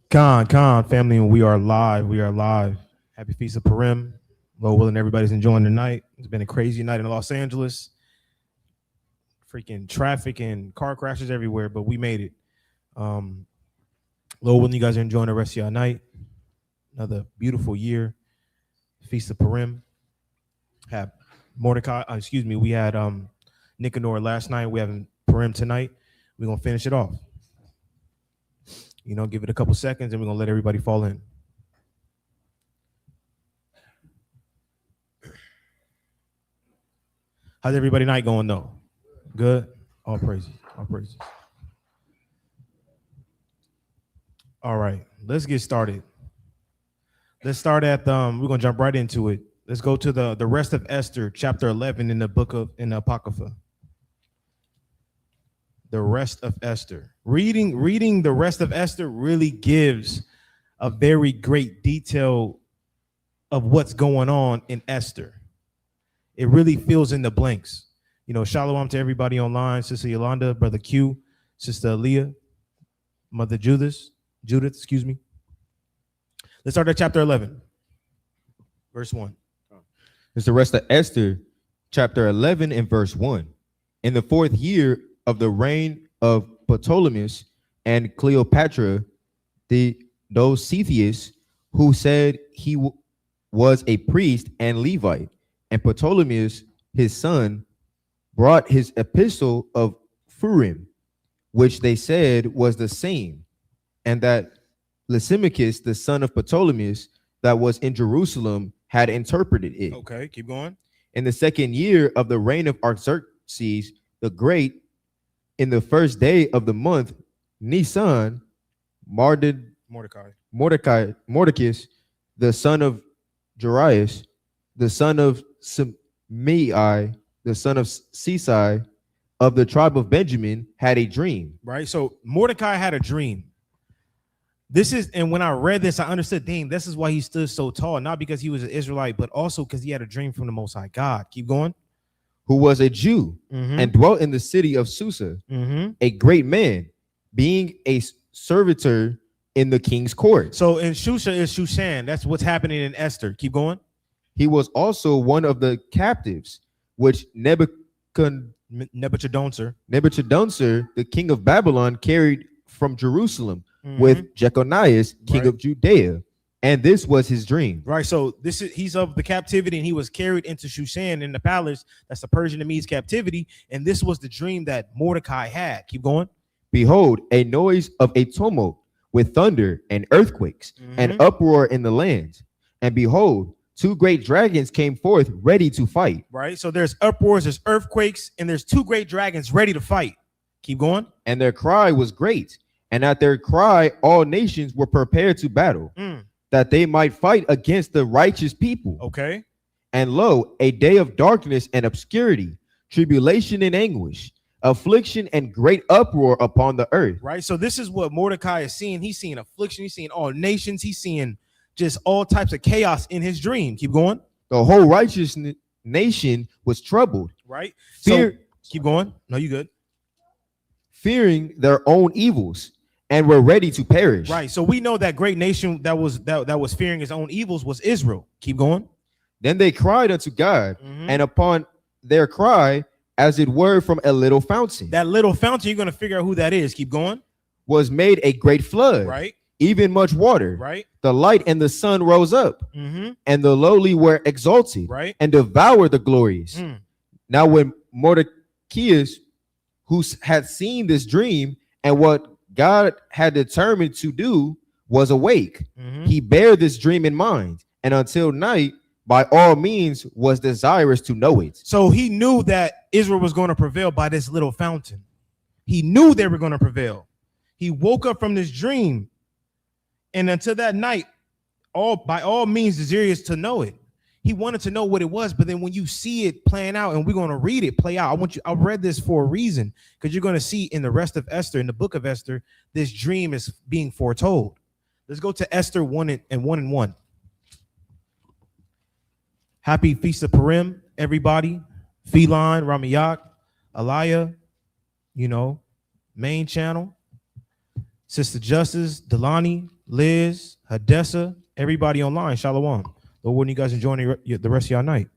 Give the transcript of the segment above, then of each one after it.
Khan family, and we are live. We are live. Happy Feast of Purim. Lord willing, everybody's enjoying the night. It's been a crazy night in Los Angeles. Freaking traffic and car crashes everywhere, but we made it. Lord willing, you guys are enjoying the rest of your night. Another beautiful year. Feast of Purim. Have Mordecai, we had Nicanor last night. We have Purim tonight. We're gonna finish it off. Give it a couple seconds and we're gonna let everybody fall in. How's everybody night going though? Good? All praises. All praises. All right, let's get started. Let's start at we're gonna jump right into it. Let's go to the rest of Esther, chapter 11 in the the Apocrypha. The rest of Esther. Reading the rest of Esther really gives a very great detail of what's going on in Esther. It really fills in the blanks. Shalom to everybody online, Sister Yolanda, Brother Q, Sister Aaliyah, Mother Judith, excuse me. Let's start at chapter 11, verse 1. It's the rest of Esther, chapter 11 and verse 1. In the 4th year of the reign of Ptolemy and Cleopatra, those Cetheus, who said he was a priest and Levite, and Ptolemy, his son, brought his epistle of Purim, which they said was the same, and that Lysimachus, the son of Ptolemy, that was in Jerusalem, had interpreted it. Okay, keep going. In the 2nd year of the reign of Ahasuerus the Great, in the 1st day of the month, Nisan, Mordecai, the son of Jarius, the son of Simei, the son of Sisai, of the tribe of Benjamin, had a dream. Right, so Mordecai had a dream. And when I read this, I understood, dang, this is why he stood so tall, not because he was an Israelite, but also because he had a dream from the Most High God. Keep going. Who was a Jew and dwelt in the city of Susa, a great man, being a servitor in the king's court. So in Susa is Shushan. That's what's happening in Esther. Keep going. He was also one of the captives which Nebuchadnezzar, the king of Babylon, carried from Jerusalem with Jeconias, king of Judea. And this was his dream. Right. So he's of the captivity, and he was carried into Shushan in the palace. That's the Persian and Medes captivity. And this was the dream that Mordecai had. Keep going. Behold, a noise of a tumult with thunder and earthquakes and uproar in the land. And behold, 2 great dragons came forth ready to fight. Right. So there's uproars, there's earthquakes, and there's 2 great dragons ready to fight. Keep going. And their cry was great. And at their cry, all nations were prepared to battle, that they might fight against the righteous people. Okay. And lo, a day of darkness and obscurity, tribulation and anguish, affliction and great uproar upon the earth. Right. So this is what Mordecai is seeing. He's seeing affliction. He's seeing all nations. He's seeing just all types of chaos in his dream. Keep going. The whole righteous nation was troubled. Right. So keep going. No, you good. Fearing their own evils, and were ready to perish. Right. So we know that great nation that was fearing his own evils was Israel. Keep going. Then they cried unto God, and upon their cry, as it were from a little fountain. That little fountain, you're going to figure out who that is. Keep going. Was made a great flood. Right. Even much water. Right. The light and the sun rose up, and the lowly were exalted. Right. And devoured the glorious. Now when Mordecai, who had seen this dream and what God had determined to do, was awake, he bare this dream in mind, and until night by all means was desirous to know it. So he knew that Israel was going to prevail by this little fountain. He knew they were going to prevail. He woke up from this dream, and until that night, by all means desirous to know it. He wanted to know what it was, but then when you see it playing out, and we're going to read it play out, I read this for a reason, because you're going to see in the rest of Esther, in the book of Esther, this dream is being foretold. Let's go to Esther 1:1. Happy Feast of Purim, everybody. Feline, Ramiyak, Aliyah, main channel. Sister Justice, Delani, Liz, Hadessa, everybody online. Shalom. Lord, when you guys enjoying the rest of your night.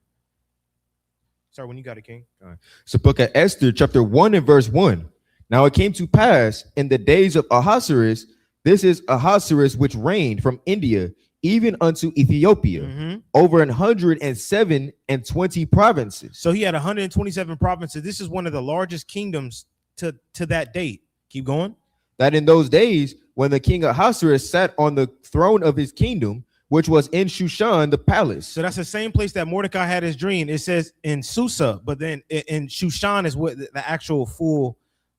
Sorry, when you got it, King. All right. So book of Esther, chapter 1 and verse 1. Now it came to pass in the days of Ahasuerus, this is Ahasuerus which reigned from India even unto Ethiopia, over 107 and 20 provinces. So he had 127 provinces. This is one of the largest kingdoms to that date. Keep going. That in those days, when the king Ahasuerus sat on the throne of his kingdom, which was in Shushan, the palace. So that's the same place that Mordecai had his dream. It says in Susa, but then in Shushan is what the actual full,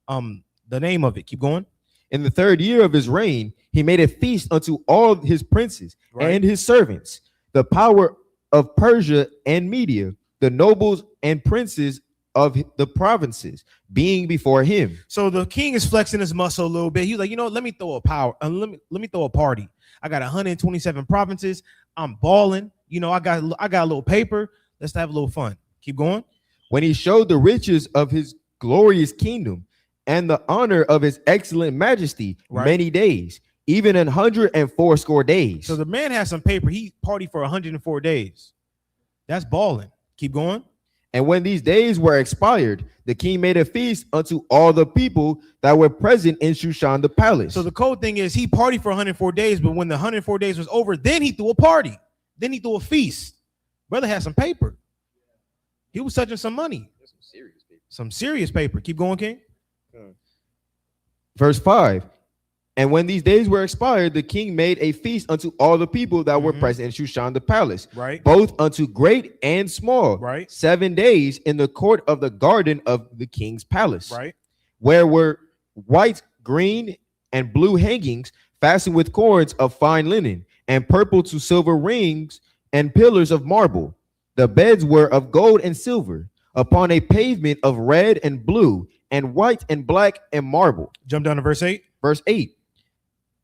the name of it. Keep going. In the 3rd year of his reign, he made a feast unto all his princes and his servants, the power of Persia and Media, the nobles and princes of the provinces being before him. So the king is flexing his muscle a little bit. He's like, you know, let me throw a power. Let me throw a party. I got 127 provinces. I'm balling. You know, I got a little paper. Let's have a little fun. Keep going. When he showed the riches of his glorious kingdom and the honor of his excellent majesty many days, even 104 days. So the man has some paper. He partied for 104 days. That's balling. Keep going. And when these days were expired, the king made a feast unto all the people that were present in Shushan the palace. So the cold thing is he partied for 104 days, but when the 104 days was over, then he threw a party. Then he threw a feast. Brother had some paper. He was touching some money. That's some serious paper. Some serious paper. Keep going, King. Verse 5. And when these days were expired, the king made a feast unto all the people that were present in Shushan the palace, both unto great and small, 7 days in the court of the garden of the king's palace, where were white, green, and blue hangings fastened with cords of fine linen, and purple to silver rings and pillars of marble. The beds were of gold and silver, upon a pavement of red and blue, and white and black and marble. Jump down to verse 8. Verse 8.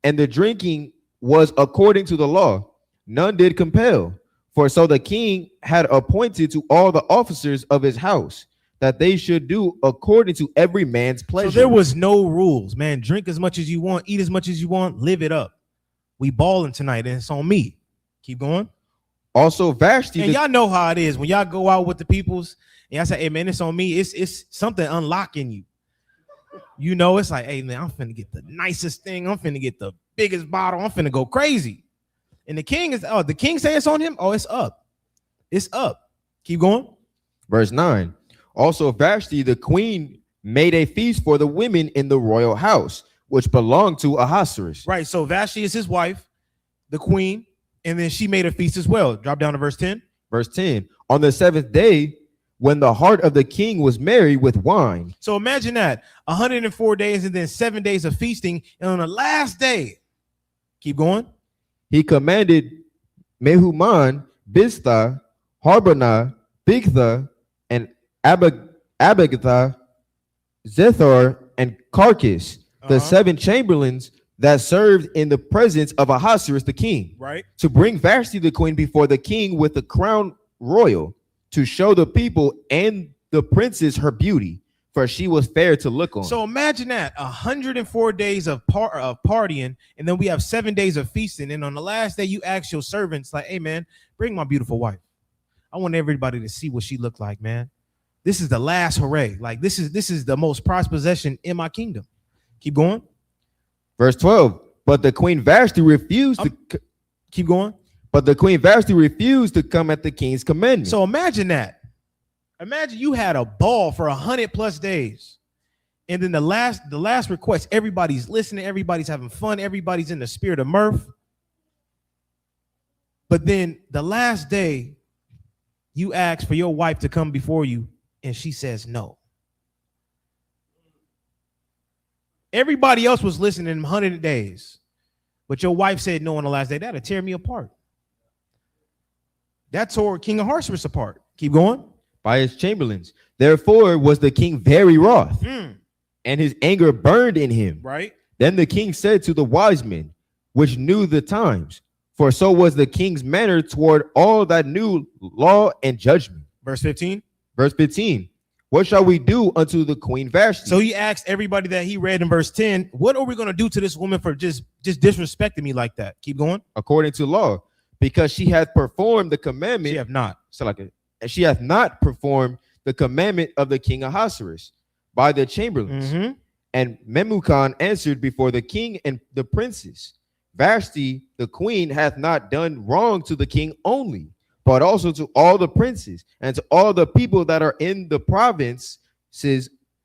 And the drinking was according to the law, none did compel. For so the king had appointed to all the officers of his house that they should do according to every man's pleasure. So there was no rules, man. Drink as much as you want, eat as much as you want, live it up. We balling tonight, and it's on me. Keep going. Also, Vashti, and y'all know how it is when y'all go out with the peoples, and I say, "Hey, man, it's on me." It's something unlocking you. You know, it's like, hey, man, I'm finna get the nicest thing. I'm finna get the biggest bottle. I'm finna go crazy. And the king say it's on him. Oh, it's up. It's up. Keep going. Verse 9. Also, Vashti, the queen, made a feast for the women in the royal house, which belonged to Ahasuerus. Right. So Vashti is his wife, the queen, and then she made a feast as well. Drop down to verse 10. Verse 10. On the 7th day, when the heart of the king was merry with wine. So imagine that 104 days and then 7 days of feasting. And on the last day, keep going. He commanded Mehuman, Biztha, Harbonah, Bigtha, and Abagatha, Zethar, and Carcass, the 7 chamberlains that served in the presence of Ahasuerus the king, to bring Vashti the queen before the king with the crown royal, to show the people and the princes her beauty, for she was fair to look on. So imagine that 104 days of partying, and then we have 7 days of feasting. And on the last day, you ask your servants, like, hey, man, bring my beautiful wife. I want everybody to see what she looked like, man. This is the last hooray. Like, this is the most prized possession in my kingdom. Keep going. Verse 12. But the queen Vashti refused to keep going. But the queen Vashti refused to come at the king's commandment. So imagine that. Imagine you had a ball for 100+ days. And then the last request, everybody's listening, everybody's having fun, everybody's in the spirit of mirth. But then the last day, you ask for your wife to come before you, and she says no. Everybody else was listening in 100 days, but your wife said no on the last day. That'll tear me apart. That tore King Ahasuerus apart. Keep going. By his chamberlains. Therefore was the king very wroth, and his anger burned in him. Right. Then the king said to the wise men, which knew the times, for so was the king's manner toward all that knew law and judgment. Verse 15. Verse 15. What shall we do unto the queen Vashti? So he asked everybody that he read in verse 10, what are we going to do to this woman for just disrespecting me like that? Keep going. According to law, because she hath performed the commandment. She have not. So like it. And she hath not performed the commandment of the king Ahasuerus by the chamberlains. Mm-hmm. And Memucan answered before the king and the princes, Vashti, the queen, hath not done wrong to the king only, but also to all the princes and to all the people that are in the provinces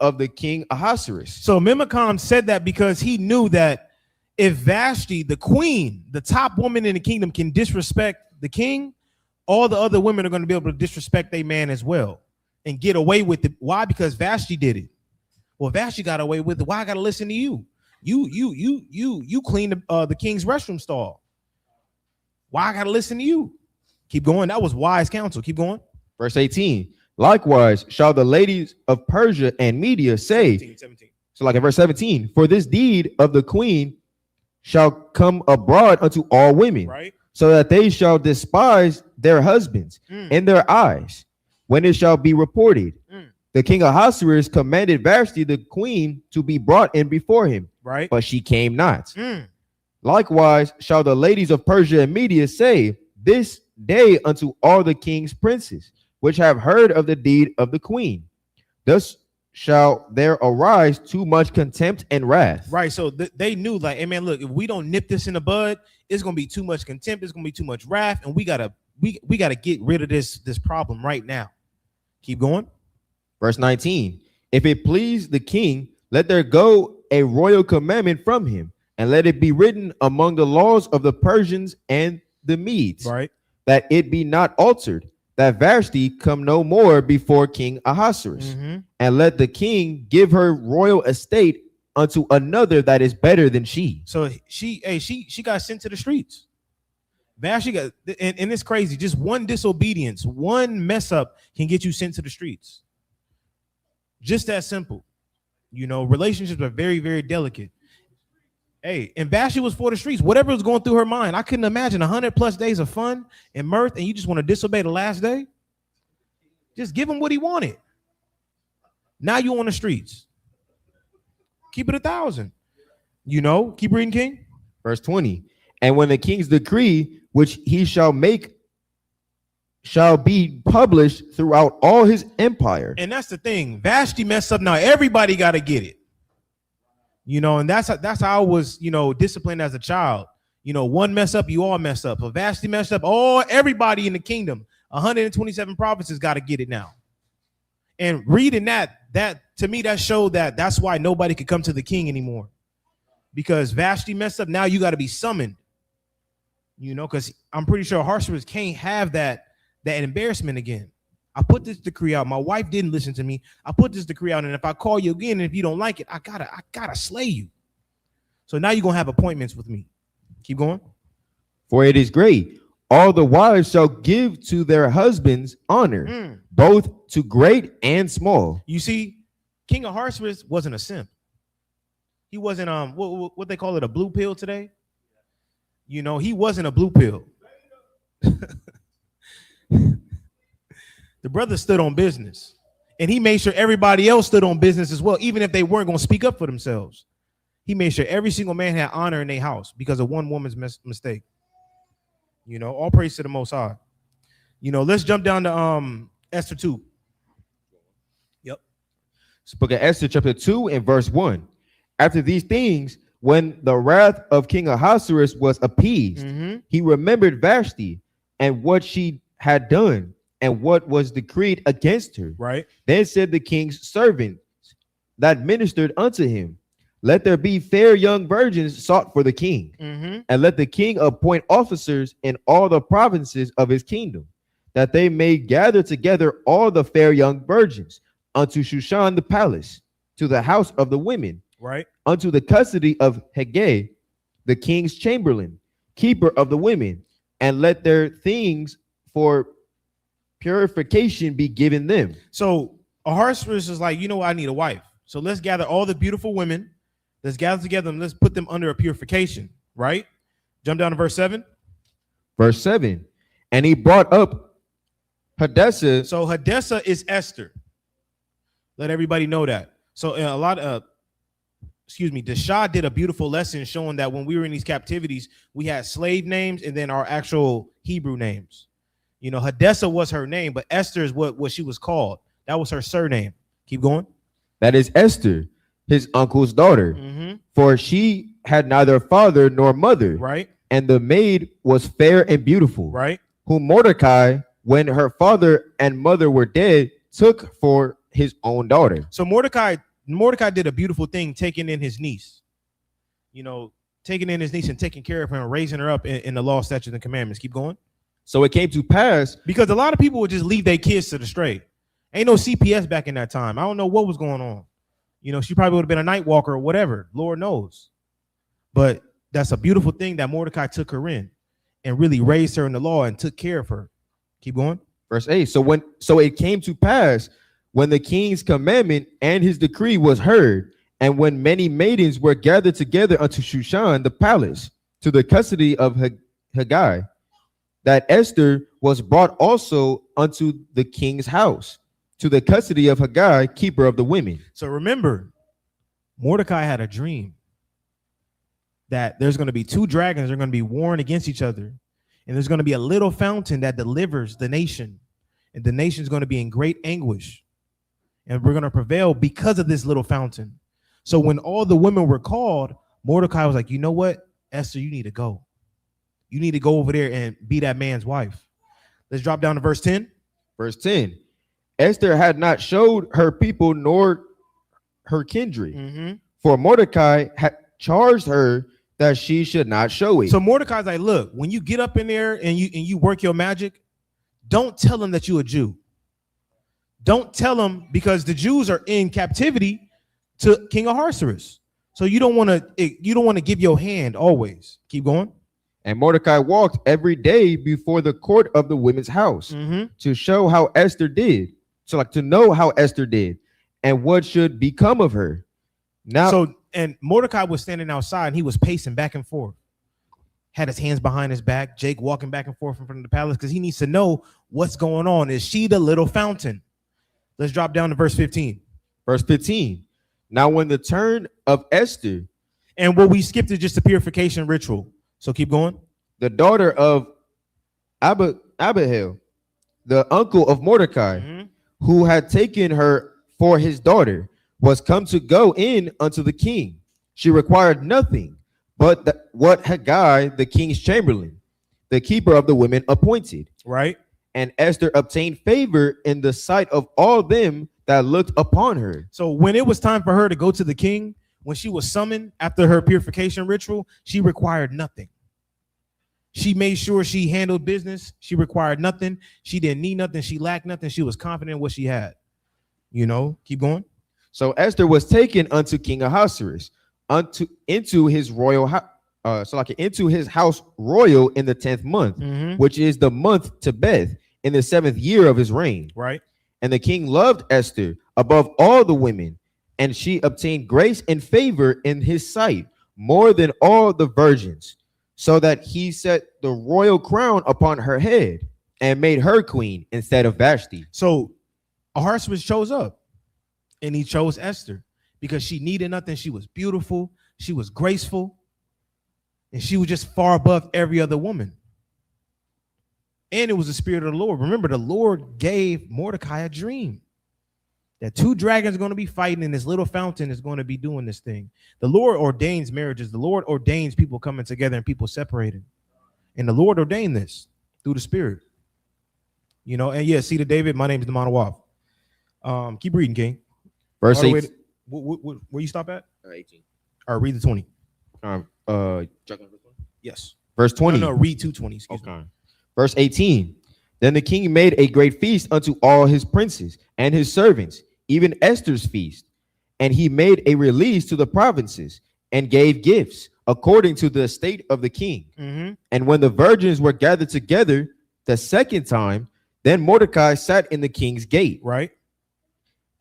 of the king Ahasuerus. So Memucan said that because he knew that if Vashti, the queen, the top woman in the kingdom, can disrespect the king, all the other women are going to be able to disrespect their man as well and get away with it. Why? Because Vashti did it. Well, Vashti got away with it. Why I got to listen to you? You clean the king's restroom stall. Why I got to listen to you? Keep going. That was wise counsel. Keep going. Verse 18. Likewise shall the ladies of Persia and Media say, 17. so like in verse 17, for this deed of the queen shall come abroad unto all women, Right. so that they shall despise their husbands in their eyes when it shall be reported. The king Ahasuerus commanded Vashti the queen to be brought in before him, Right. but she came not. Likewise shall the ladies of Persia and Media say this day unto all the king's princes, which have heard of the deed of the queen. Thus shall there arise too much contempt and wrath. Right. So they knew, like, hey man, look, if we don't nip this in the bud, it's gonna be too much contempt, it's gonna be too much wrath, and we gotta get rid of this problem right now. Keep going. Verse 19. If it please the king, let there go a royal commandment from him, and let it be written among the laws of the Persians and the Medes, Right. that it be not altered, that Vashti come no more before King Ahasuerus, and let the king give her royal estate unto another that is better than she. So she got sent to the streets. Vashti got, and it's crazy. Just one disobedience, one mess up can get you sent to the streets. Just that simple. You know, relationships are very, very delicate. Hey, and Vashti was for the streets. Whatever was going through her mind, I couldn't imagine 100+ days of fun and mirth, and you just want to disobey the last day. Just give him what he wanted. Now you on the streets. Keep it 1,000. You know, keep reading, King. Verse 20. And when the king's decree, which he shall make, shall be published throughout all his empire. And that's the thing. Vashti messed up. Now everybody got to get it. You know, and that's how I was, you know, disciplined as a child. You know, one mess up, you all mess up. If Vashti messed up, everybody in the kingdom, 127 provinces got to get it now. And reading that to me, that showed that's why nobody could come to the king anymore. Because Vashti messed up. Now you got to be summoned. You know, because I'm pretty sure Ahasuerus can't have that embarrassment again. I put this decree out. My wife didn't listen to me. I put this decree out, and if I call you again, and if you don't like it, I gotta slay you. So now you're gonna have appointments with me. Keep going. For it is great. All the wives shall give to their husbands honor, both to great and small. You see, King Ahasuerus wasn't a simp. He wasn't what they call it, a blue pill today. You know, he wasn't a blue pill. The brother stood on business, and he made sure everybody else stood on business as well, even if they weren't going to speak up for themselves. He made sure every single man had honor in their house because of one woman's mistake. You know, all praise to the Most High. You know, let's jump down to Esther 2. Yep. So book of Esther chapter 2 and verse 1. After these things, when the wrath of King Ahasuerus was appeased, he remembered Vashti and what she had done, and what was decreed against her. Right. Then said the king's servants that ministered unto him, let there be fair young virgins sought for the king, and let the king appoint officers in all the provinces of his kingdom, that they may gather together all the fair young virgins unto Shushan the palace, to the house of the women, right, unto the custody of Haggai, the king's chamberlain, keeper of the women, and let their things for purification be given them. So Ahasuerus is like, you know what, I need a wife. So let's gather all the beautiful women. Let's gather together and let's put them under a purification, right? Jump down to verse 7. Verse 7. And he brought up Hadassah. So Hadassah is Esther. Let everybody know that. So a lot of, Deshad did a beautiful lesson showing that when we were in these captivities, we had slave names and then our actual Hebrew names. You know, Hadassah was her name, but Esther is what she was called. That was her surname. Keep going. That is Esther, his uncle's daughter. Mm-hmm. For she had neither father nor mother. Right. And the maid was fair and beautiful. Right. Whom Mordecai, when her father and mother were dead, took for his own daughter. So Mordecai did a beautiful thing, taking in his niece. You know, taking in his niece and taking care of her and raising her up in the law, statutes, and commandments. Keep going. So it came to pass, because a lot of people would just leave their kids to the stray. Ain't no CPS back in that time. I don't know what was going on. You know, she probably would have been a night walker or whatever. Lord knows. But that's a beautiful thing that Mordecai took her in and really raised her in the law and took care of her. Keep going. Verse 8. So it came to pass when the king's commandment and his decree was heard, and when many maidens were gathered together unto Shushan the palace, to the custody of Haggai, that Esther was brought also unto the king's house, to the custody of Haggai, keeper of the women. So remember, Mordecai had a dream that there's going to be two dragons that are going to be warring against each other. And there's going to be a little fountain that delivers the nation. And the nation's going to be in great anguish. And we're going to prevail because of this little fountain. So when all the women were called, Mordecai was like, you know what, Esther, you need to go. You need to go over there and be that man's wife. Let's drop down to verse 10. Verse 10. Esther had not showed her people nor her kindred. Mm-hmm. For Mordecai had charged her that she should not show it. So Mordecai's like, look, when you get up in there and you work your magic, don't tell them that you're a Jew. Don't tell them, because the Jews are in captivity to King Ahasuerus. So you don't want to give your hand always. Keep going. And Mordecai walked every day before the court of the women's house to show how Esther did. So like to know how Esther did and what should become of her. Now, and Mordecai was standing outside and he was pacing back and forth. Had his hands behind his back. Jake walking back and forth in front of the palace because he needs to know what's going on. Is she the little fountain? Let's drop down to verse 15. Verse 15. Now when the turn of Esther. And what we skipped is just the purification ritual. So keep going. The daughter of Abihail, the uncle of Mordecai, who had taken her for his daughter, was come to go in unto the king. She required nothing but what Haggai, the king's chamberlain, the keeper of the women, appointed. Right. And Esther obtained favor in the sight of all them that looked upon her. So when it was time for her to go to the king, when she was summoned after her purification ritual, she required nothing. She made sure she handled business. She required nothing. She didn't need nothing. She lacked nothing. She was confident in what she had. You know, keep going. So Esther was taken unto King Ahasuerus, into his royal house, into his house royal in the 10th month, which is the month Tebeth, in the 7th year of his reign. Right. And the king loved Esther above all the women, and she obtained grace and favor in his sight more than all the virgins, so that he set the royal crown upon her head and made her queen instead of Vashti. So Ahasuerus chose up, and he chose Esther because she needed nothing. She was beautiful. She was graceful. And she was just far above every other woman. And it was the spirit of the Lord. Remember, the Lord gave Mordecai a dream that two dragons are going to be fighting, and this little fountain is going to be doing this thing. The Lord ordains marriages. The Lord ordains people coming together and people separating. And the Lord ordained this through the spirit. You know, and yeah, see to David, my name is Demonawaf. Keep reading, King. Verse 8. Where you stop at? 18. Or read the 20. Yes. Verse 20. No, read 220. Excuse me. Verse 18. Then the king made a great feast unto all his princes and his servants, even Esther's feast. And he made a release to the provinces and gave gifts according to the estate of the king. And when the virgins were gathered together the second time, then Mordecai sat in the king's gate. Right.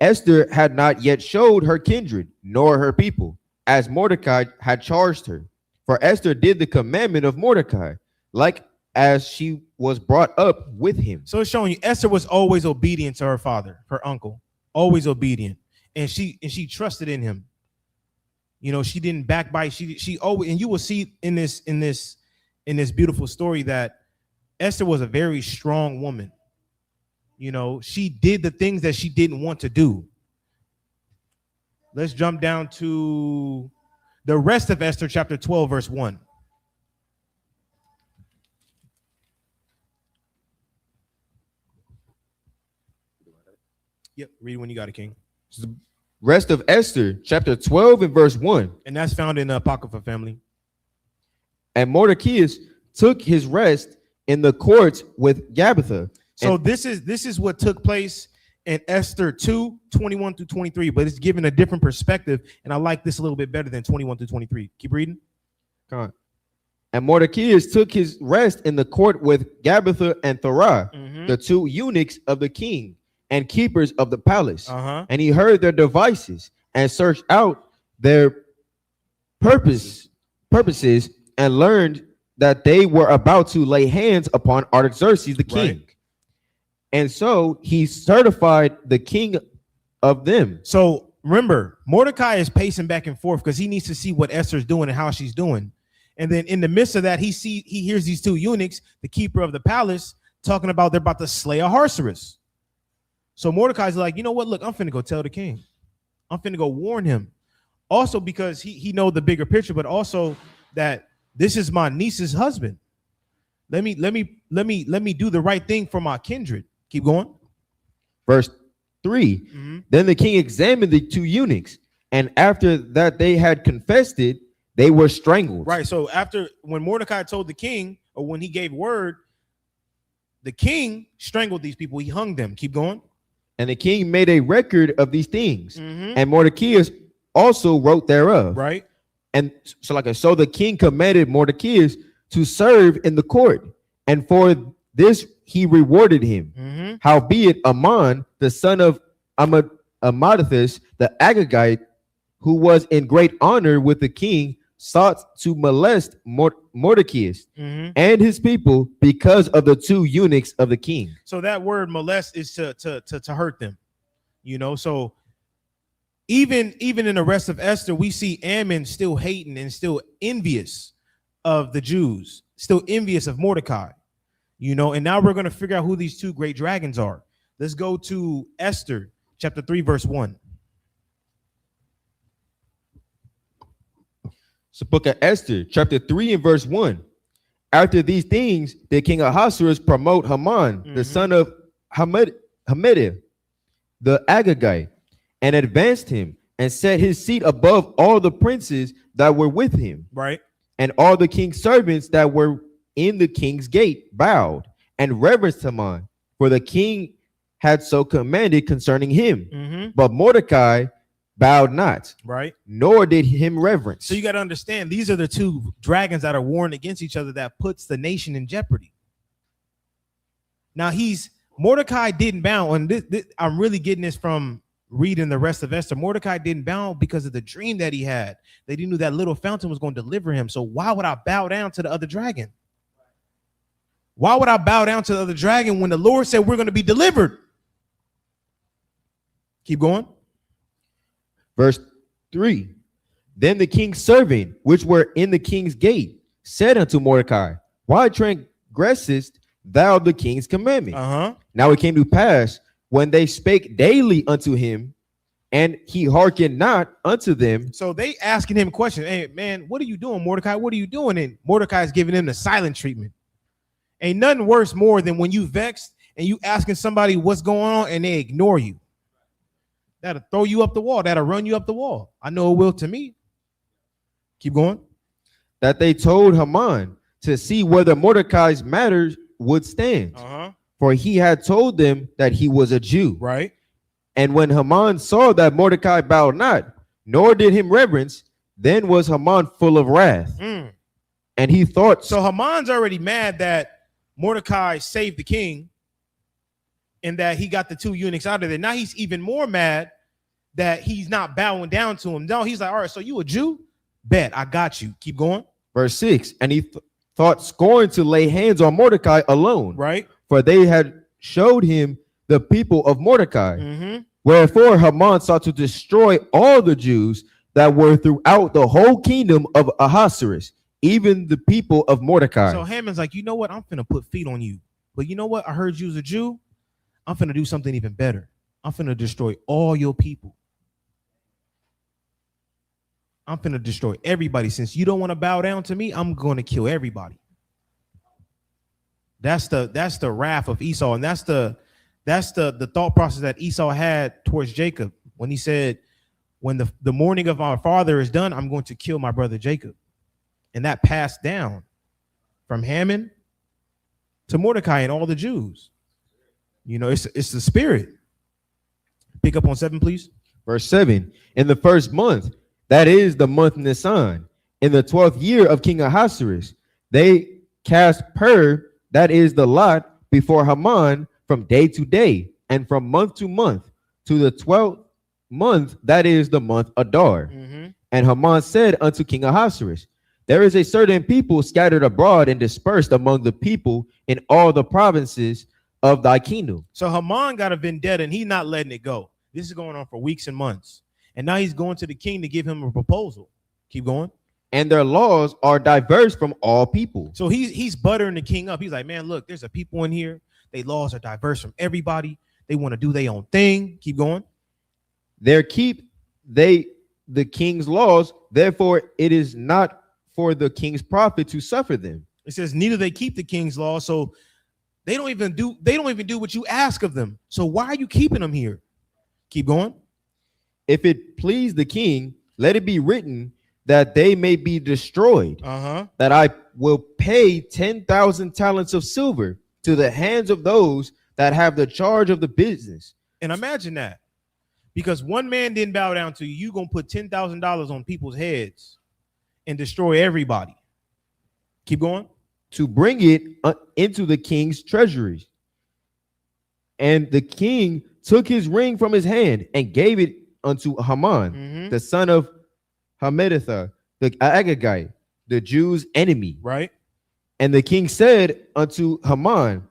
Esther had not yet showed her kindred nor her people, as Mordecai had charged her. For Esther did the commandment of Mordecai, like as she was brought up with him. So it's showing you Esther was always obedient to her father, her uncle, always obedient. and she trusted in him. You know, she didn't backbite. She always, and you will see in this beautiful story that Esther was a very strong woman. You know, she did the things that she didn't want to do. Let's jump down to the rest of Esther, chapter 12, verse 1. Yep, read when you got it, King. Rest of Esther, chapter 12 and verse 1. And that's found in the Apocrypha family. And Mordecai took his rest in the courts with Gabitha. So this is what took place in Esther 2, 21 through 23, but it's given a different perspective, and I like this a little bit better than 21 through 23. Keep reading. Come on. And Mordecai took his rest in the court with Gabitha and Thorah, the two eunuchs of the king and keepers of the palace. And he heard their devices and searched out their purposes and learned that they were about to lay hands upon Artaxerxes the king. Right. And so he certified the king of them. So remember, Mordecai is pacing back and forth because he needs to see what Esther's doing and how she's doing. And then in the midst of that, he hears these two eunuchs, the keeper of the palace, talking about they're about to slay Ahasuerus. So Mordecai's like, you know what? Look, I'm finna go tell the king. I'm finna go warn him. Also because he know the bigger picture, but also that this is my niece's husband. Let me do the right thing for my kindred. Keep going. Verse 3. Then the king examined the two eunuchs, and after that they had confessed it, they were strangled. Right. So when Mordecai told the king, or when he gave word, the king strangled these people. He hung them. Keep going. And the king made a record of these things, and Mordecai also wrote thereof. Right. And so the king commanded Mordecai to serve in the court, and for this he rewarded him. Howbeit Haman, the son of Amathus, the Agagite, who was in great honor with the king, sought to molest Mordecai and his people because of the two eunuchs of the king. So that word molest is to hurt them, you know. So even in the rest of Esther, we see Haman still hating and still envious of the Jews, still envious of Mordecai, you know. And now we're going to figure out who these two great dragons are. Let's go to Esther chapter 3, verse 1. So book of Esther, chapter 3 and verse 1. After these things, the king Ahasuerus promote Haman, the son of Hammedatha, the Agagite, and advanced him and set his seat above all the princes that were with him. Right. And all the king's servants that were in the king's gate bowed and reverenced Haman, for the king had so commanded concerning him. But Mordecai bowed not, right, nor did him reverence. So you got to understand, these are the two dragons that are warring against each other that puts the nation in jeopardy. Now Mordecai didn't bow, and this, I'm really getting this from reading the rest of Esther. Mordecai didn't bow because of the dream that he had. That he knew that little fountain was going to deliver him. So why would I bow down to the other dragon? Why would I bow down to the other dragon when the Lord said we're going to be delivered? Keep going. Verse 3. Then the king's servant, which were in the king's gate, said unto Mordecai, why transgressest thou the king's commandment? Now it came to pass, when they spake daily unto him, and he hearkened not unto them. So they asking him questions. Hey, man, what are you doing, Mordecai? What are you doing? And Mordecai is giving him the silent treatment. Ain't nothing worse more than when you vexed and you asking somebody what's going on and they ignore you. That'll throw you up the wall. That'll run you up the wall. I know it will to me. Keep going. That they told Haman to see whether Mordecai's matters would stand. For he had told them that he was a Jew. Right. And when Haman saw that Mordecai bowed not, nor did him reverence, then was Haman full of wrath. And he thought. So Haman's already mad that Mordecai saved the king and that he got the two eunuchs out of there. Now he's even more mad that he's not bowing down to him. No, he's like, all right, so you a Jew? Bet, I got you. Keep going. Verse 6. And he thought scorn to lay hands on Mordecai alone. Right. For they had showed him the people of Mordecai. Wherefore Haman sought to destroy all the Jews that were throughout the whole kingdom of Ahasuerus, even the people of Mordecai. So Haman's like, you know what? I'm finna put feet on you. But you know what? I heard you was a Jew. I'm finna do something even better. I'm finna destroy all your people. I'm finna destroy everybody. Since you don't want to bow down to me, I'm going to kill everybody. That's the wrath of Esau, and that's the thought process that Esau had towards Jacob when he said, when the mourning of our father is done, I'm going to kill my brother Jacob. And that passed down from Haman to Mordecai and all the Jews. You know, it's the spirit. Pick up on 7, please. Verse 7, in the first month, that is the month Nisan, in the 12th year of King Ahasuerus, they cast pur, that is the lot, before Haman from day to day, and from month to month, to the 12th month, that is the month Adar. And Haman said unto King Ahasuerus, there is a certain people scattered abroad and dispersed among the people in all the provinces of thy kingdom. So Haman got a vendetta and he's not letting it go. This is going on for weeks and months. And now he's going to the king to give him a proposal. Keep going. And their laws are diverse from all people. So he's buttering the king up. He's like, man, look, there's a people in here. Their laws are diverse from everybody. They want to do their own thing. Keep going. There keep they the king's laws. Therefore, it is not for the king's profit to suffer them. It says neither they keep the king's law. So they don't even do what you ask of them. So why are you keeping them here? Keep going. If it please the king, let it be written that they may be destroyed, that I will pay 10,000 talents of silver to the hands of those that have the charge of the business. And imagine that. Because one man didn't bow down to you, you're going to put $10,000 on people's heads and destroy everybody. Keep going. To bring it into the king's treasury. And the king took his ring from his hand and gave it unto Haman, the son of Hammedatha, the Agagite, the Jews' enemy. Right. And the king said unto Haman,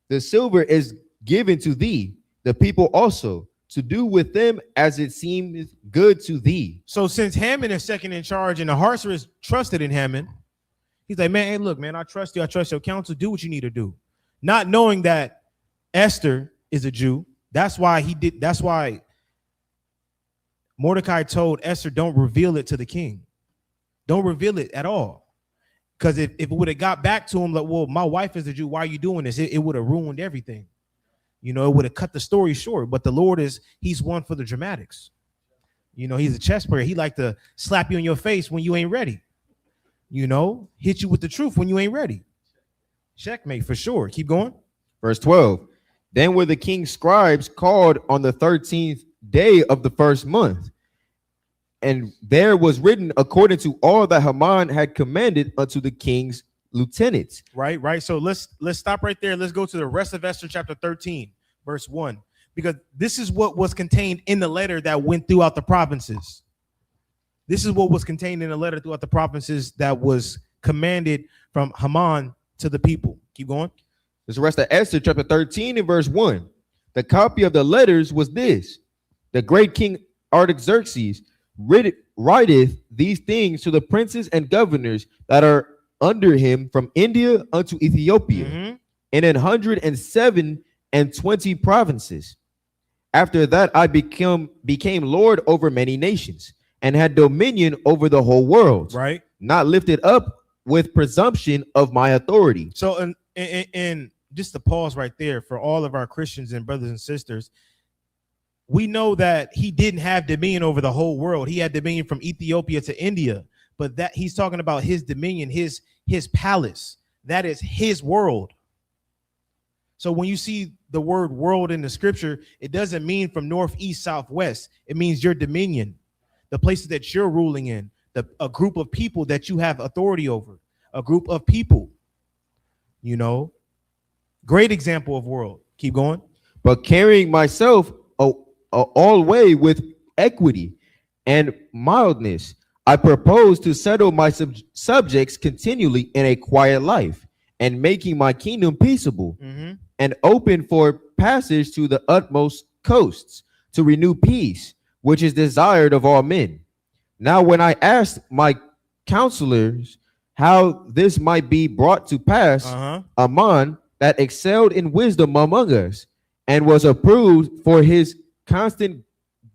the silver is given to thee, the people also, to do with them as it seems good to thee. So since Haman is second in charge and Ahasuerus trusted in Haman, he's like, man, hey, look, man, I trust you. I trust your counsel. Do what you need to do. Not knowing that Esther is a Jew. That's why Mordecai told Esther, don't reveal it to the king. Don't reveal it at all. Because if it would have got back to him, like, well, my wife is a Jew, why are you doing this? It would have ruined everything. You know, it would have cut the story short. But the Lord he's one for the dramatics. You know, he's a chess player. He like to slap you in your face when you ain't ready. You know, hit you with the truth when you ain't ready. Checkmate for sure. Keep going. Verse 12. Then were the king's scribes called on the 13th day of the first month, and there was written according to all that Haman had commanded unto the king's lieutenants. Right. So let's stop right there. Let's go to the rest of Esther chapter 13, verse 1, because this is what was contained in the letter that went throughout the provinces. This is what was contained in the letter throughout the provinces that was commanded from Haman to the people. Keep going. This rest of Esther chapter 13 and verse 1. The copy of the letters was this: the great king Artaxerxes writeth these things to the princes and governors that are under him from India unto Ethiopia, and in 127 and 20 provinces. After that I became Lord over many nations, and had dominion over the whole world, right? Not lifted up with presumption of my authority. So, and just to pause right there for all of our Christians and brothers and sisters, we know that he didn't have dominion over the whole world. He had dominion from Ethiopia to India, but that he's talking about his dominion, his palace. That is his world. So when you see the word world in the scripture, it doesn't mean from north, east, south, west. It means your dominion, the places that you're ruling in, a group of people that you have authority over, a group of people, you know. Great example of world. Keep going. But carrying myself all way with equity and mildness, I propose to settle my subjects continually in a quiet life, and making my kingdom peaceable, and open for passage to the utmost coasts, to renew peace, which is desired of all men. Now, when I asked my counselors how this might be brought to pass, a man that excelled in wisdom among us, and was approved for his constant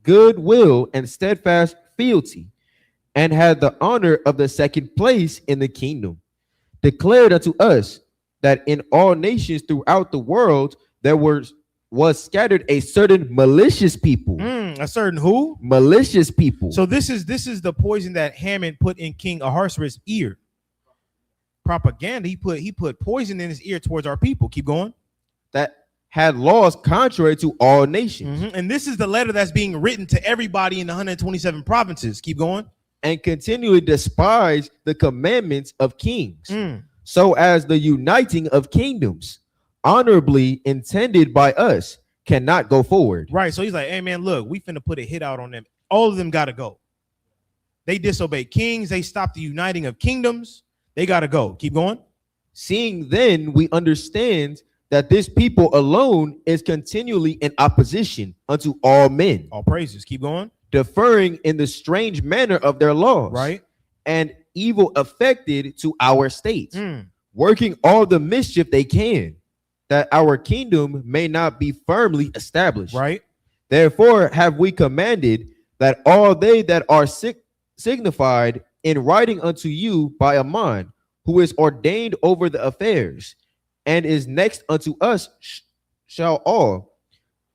goodwill and steadfast fealty, and had the honor of the second place in the kingdom, declared unto us that in all nations throughout the world there was scattered a certain malicious people. A certain who? Malicious people. So this is the poison that Haman put in King Ahasuerus' ear. Propaganda. He put poison in his ear towards our people. Keep going. That had laws contrary to all nations. And this is the letter that's being written to everybody in the 127 provinces. Keep going. And continually despise the commandments of kings, so as the uniting of kingdoms, honorably intended by us, cannot go forward. Right. So he's like, hey, man, look, we finna put a hit out on them. All of them got to go. They disobeyed kings. They stopped the uniting of kingdoms. They got to go. Keep going. Seeing then we understand that this people alone is continually in opposition unto all men. All praises. Keep going. Deferring in the strange manner of their laws. Right. And evil affected to our state. Working all the mischief they can, that our kingdom may not be firmly established. Right. Therefore have we commanded that all they that are signified in writing unto you by a man who is ordained over the affairs and is next unto us shall all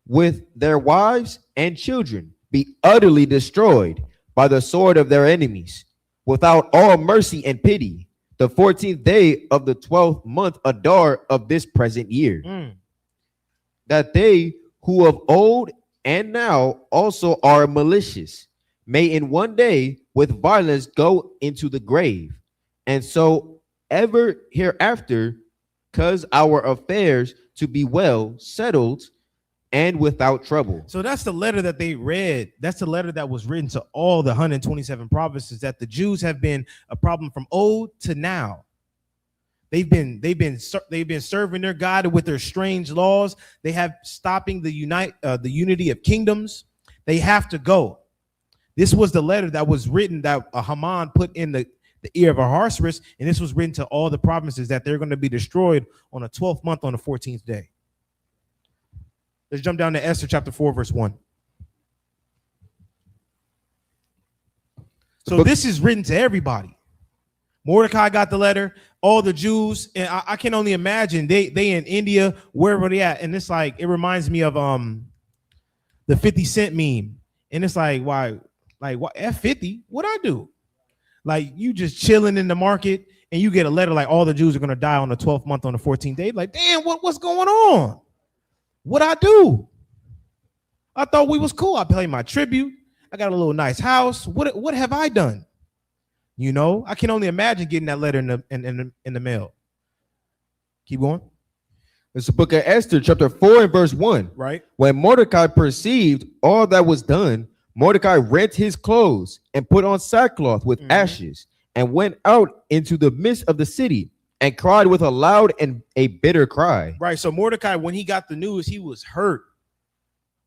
with their wives and children be utterly destroyed by the sword of their enemies, without all mercy and pity, the 14th day of the 12th month Adar of this present year. That they who of old and now also are malicious may in one day with violence go into the grave, and so ever hereafter cause our affairs to be well settled and without trouble. So that's the letter that they read. That's the letter that was written to all the 127 provinces, that the Jews have been a problem from old to now. They've been serving their God with their strange laws. They have stopping the unity of kingdoms. They have to go. This was the letter that was written that Haman put in the ear of Ahasuerus, and this was written to all the provinces that they're going to be destroyed on the 12th month on the 14th day. Let's jump down to Esther chapter 4, verse 1. So this is written to everybody. Mordecai got the letter, all the Jews, and I can only imagine they in India, wherever they at, and it's like, it reminds me of the 50 Cent meme, and it's like, why F50? What I do? Like, you just chilling in the market, and you get a letter like all the Jews are gonna die on the 12th month on the 14th day. Like, damn, what's going on? What I do? I thought we was cool. I paid my tribute. I got a little nice house. What have I done? You know, I can only imagine getting that letter in the mail. Keep going. It's the book of Esther, chapter 4 and verse 1. Right. When Mordecai perceived all that was done, Mordecai rent his clothes and put on sackcloth with ashes and went out into the midst of the city and cried with a loud and a bitter cry. Right. So Mordecai, when he got the news, he was hurt.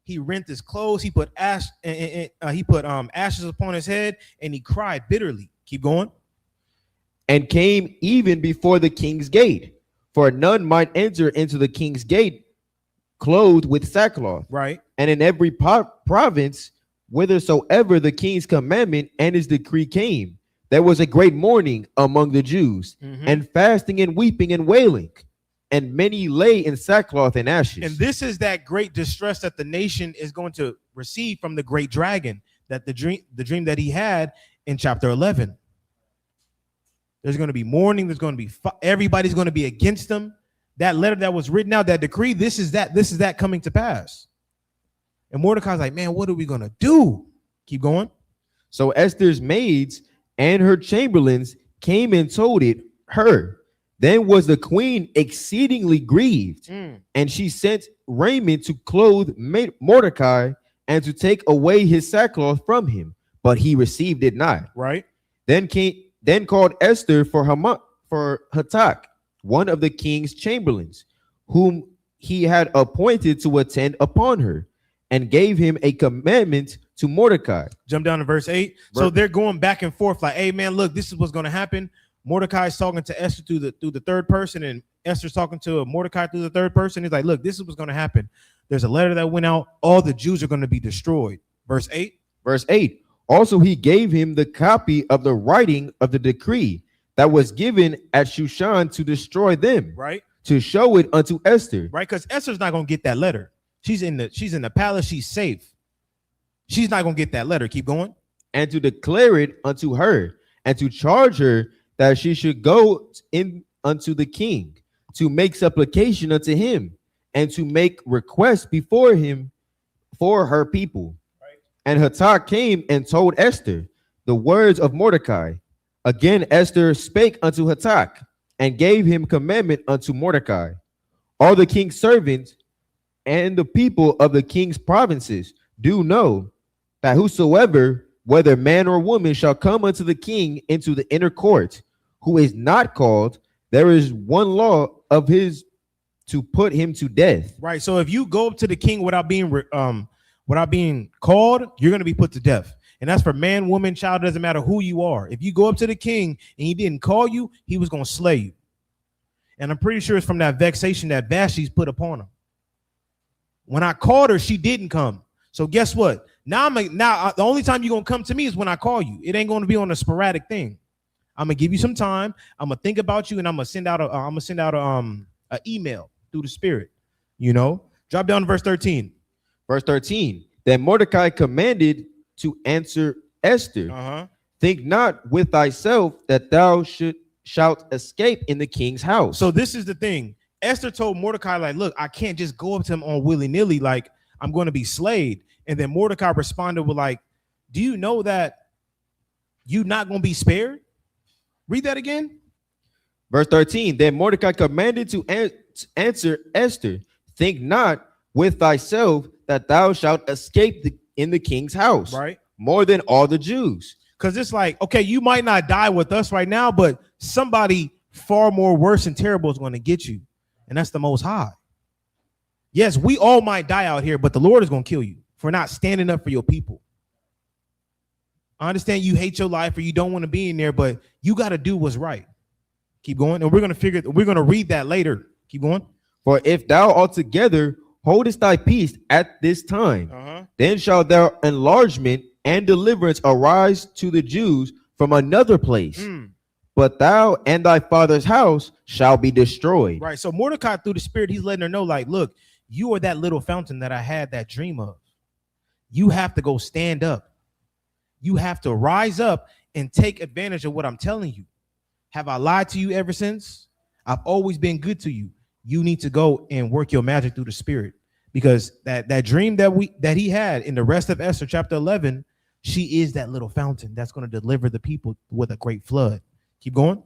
He rent his clothes. He put ashes upon his head, and he cried bitterly. Keep going. And came even before the king's gate, for none might enter into the king's gate clothed with sackcloth. Right. And in every province, whithersoever the king's commandment and his decree came, there was a great mourning among the Jews, and fasting and weeping and wailing, and many lay in sackcloth and ashes. And this is that great distress that the nation is going to receive from the great dragon, that the dream that he had in chapter 11. There's going to be mourning. There's going to be everybody's going to be against them. That letter that was written out, that decree, this is that coming to pass. And Mordecai's like, man, what are we going to do? Keep going. So Esther's maids and her chamberlains came and told it her. Then was the queen exceedingly grieved, and she sent raiment to clothe Mordecai and to take away his sackcloth from him, but he received it not. Right. Then called Esther for Hatak, one of the king's chamberlains, whom he had appointed to attend upon her, and gave him a commandment to Mordecai. Jump down to verse 8. So they're going back and forth like, hey, man, look, this is what's going to happen. Mordecai's talking to Esther through the third person, and Esther's talking to Mordecai through the third person. He's like, look, this is what's going to happen. There's a letter that went out. All the Jews are going to be destroyed. Verse 8. Verse 8. Also, he gave him the copy of the writing of the decree that was given at Shushan to destroy them, Right. to show it unto Esther. Right. Because Esther's not going to get that letter. She's in the palace. She's safe. She's not going to get that letter. Keep going. And to declare it unto her, and to charge her that she should go in unto the king, to make supplication unto him, and to make request before him for her people. Right. And Hatak came and told Esther the words of Mordecai. Again Esther spake unto Hatak, and gave him commandment unto Mordecai. All the king's servants and the people of the king's provinces do know that whosoever, whether man or woman, shall come unto the king into the inner court, who is not called, there is one law of his to put him to death. Right. So if you go up to the king without being called, you're going to be put to death. And that's for man, woman, child. Doesn't matter who you are. If you go up to the king and he didn't call you, he was going to slay you. And I'm pretty sure it's from that vexation that Vashti's put upon him. When I called her, she didn't come. So guess what? Now the only time you're gonna come to me is when I call you. It ain't gonna be on a sporadic thing. I'm gonna give you some time. I'm gonna think about you, and I'm gonna send out a email through the Spirit. You know, drop down to verse 13. Verse 13. Then Mordecai commanded to answer Esther, think not with thyself that thou shalt escape in the king's house. So this is the thing. Esther told Mordecai, like, look, I can't just go up to him on willy-nilly, like I'm going to be slayed. And then Mordecai responded with like, do you know that you're not going to be spared? Read that again. Verse 13. Then Mordecai commanded to answer Esther, think not with thyself that thou shalt escape in the king's house, right? More than all the Jews. Because it's like, okay, you might not die with us right now, but somebody far more worse and terrible is going to get you. And that's the Most High. Yes, we all might die out here, but the Lord is going to kill you for not standing up for your people. I understand you hate your life or you don't want to be in there, but you got to do what's right. Keep going. And we're going to read that later. Keep going. For if thou altogether holdest thy peace at this time, then shall their enlargement and deliverance arise to the Jews from another place. But thou and thy father's house shall be destroyed. Right. So Mordecai, through the Spirit, he's letting her know, like, look, you are that little fountain that I had that dream of. You have to go stand up. You have to rise up and take advantage of what I'm telling you. Have I lied to you ever since? I've always been good to you. You need to go and work your magic through the Spirit, because that dream that he had in the rest of Esther chapter 11, she is that little fountain that's going to deliver the people with a great flood. Keep going.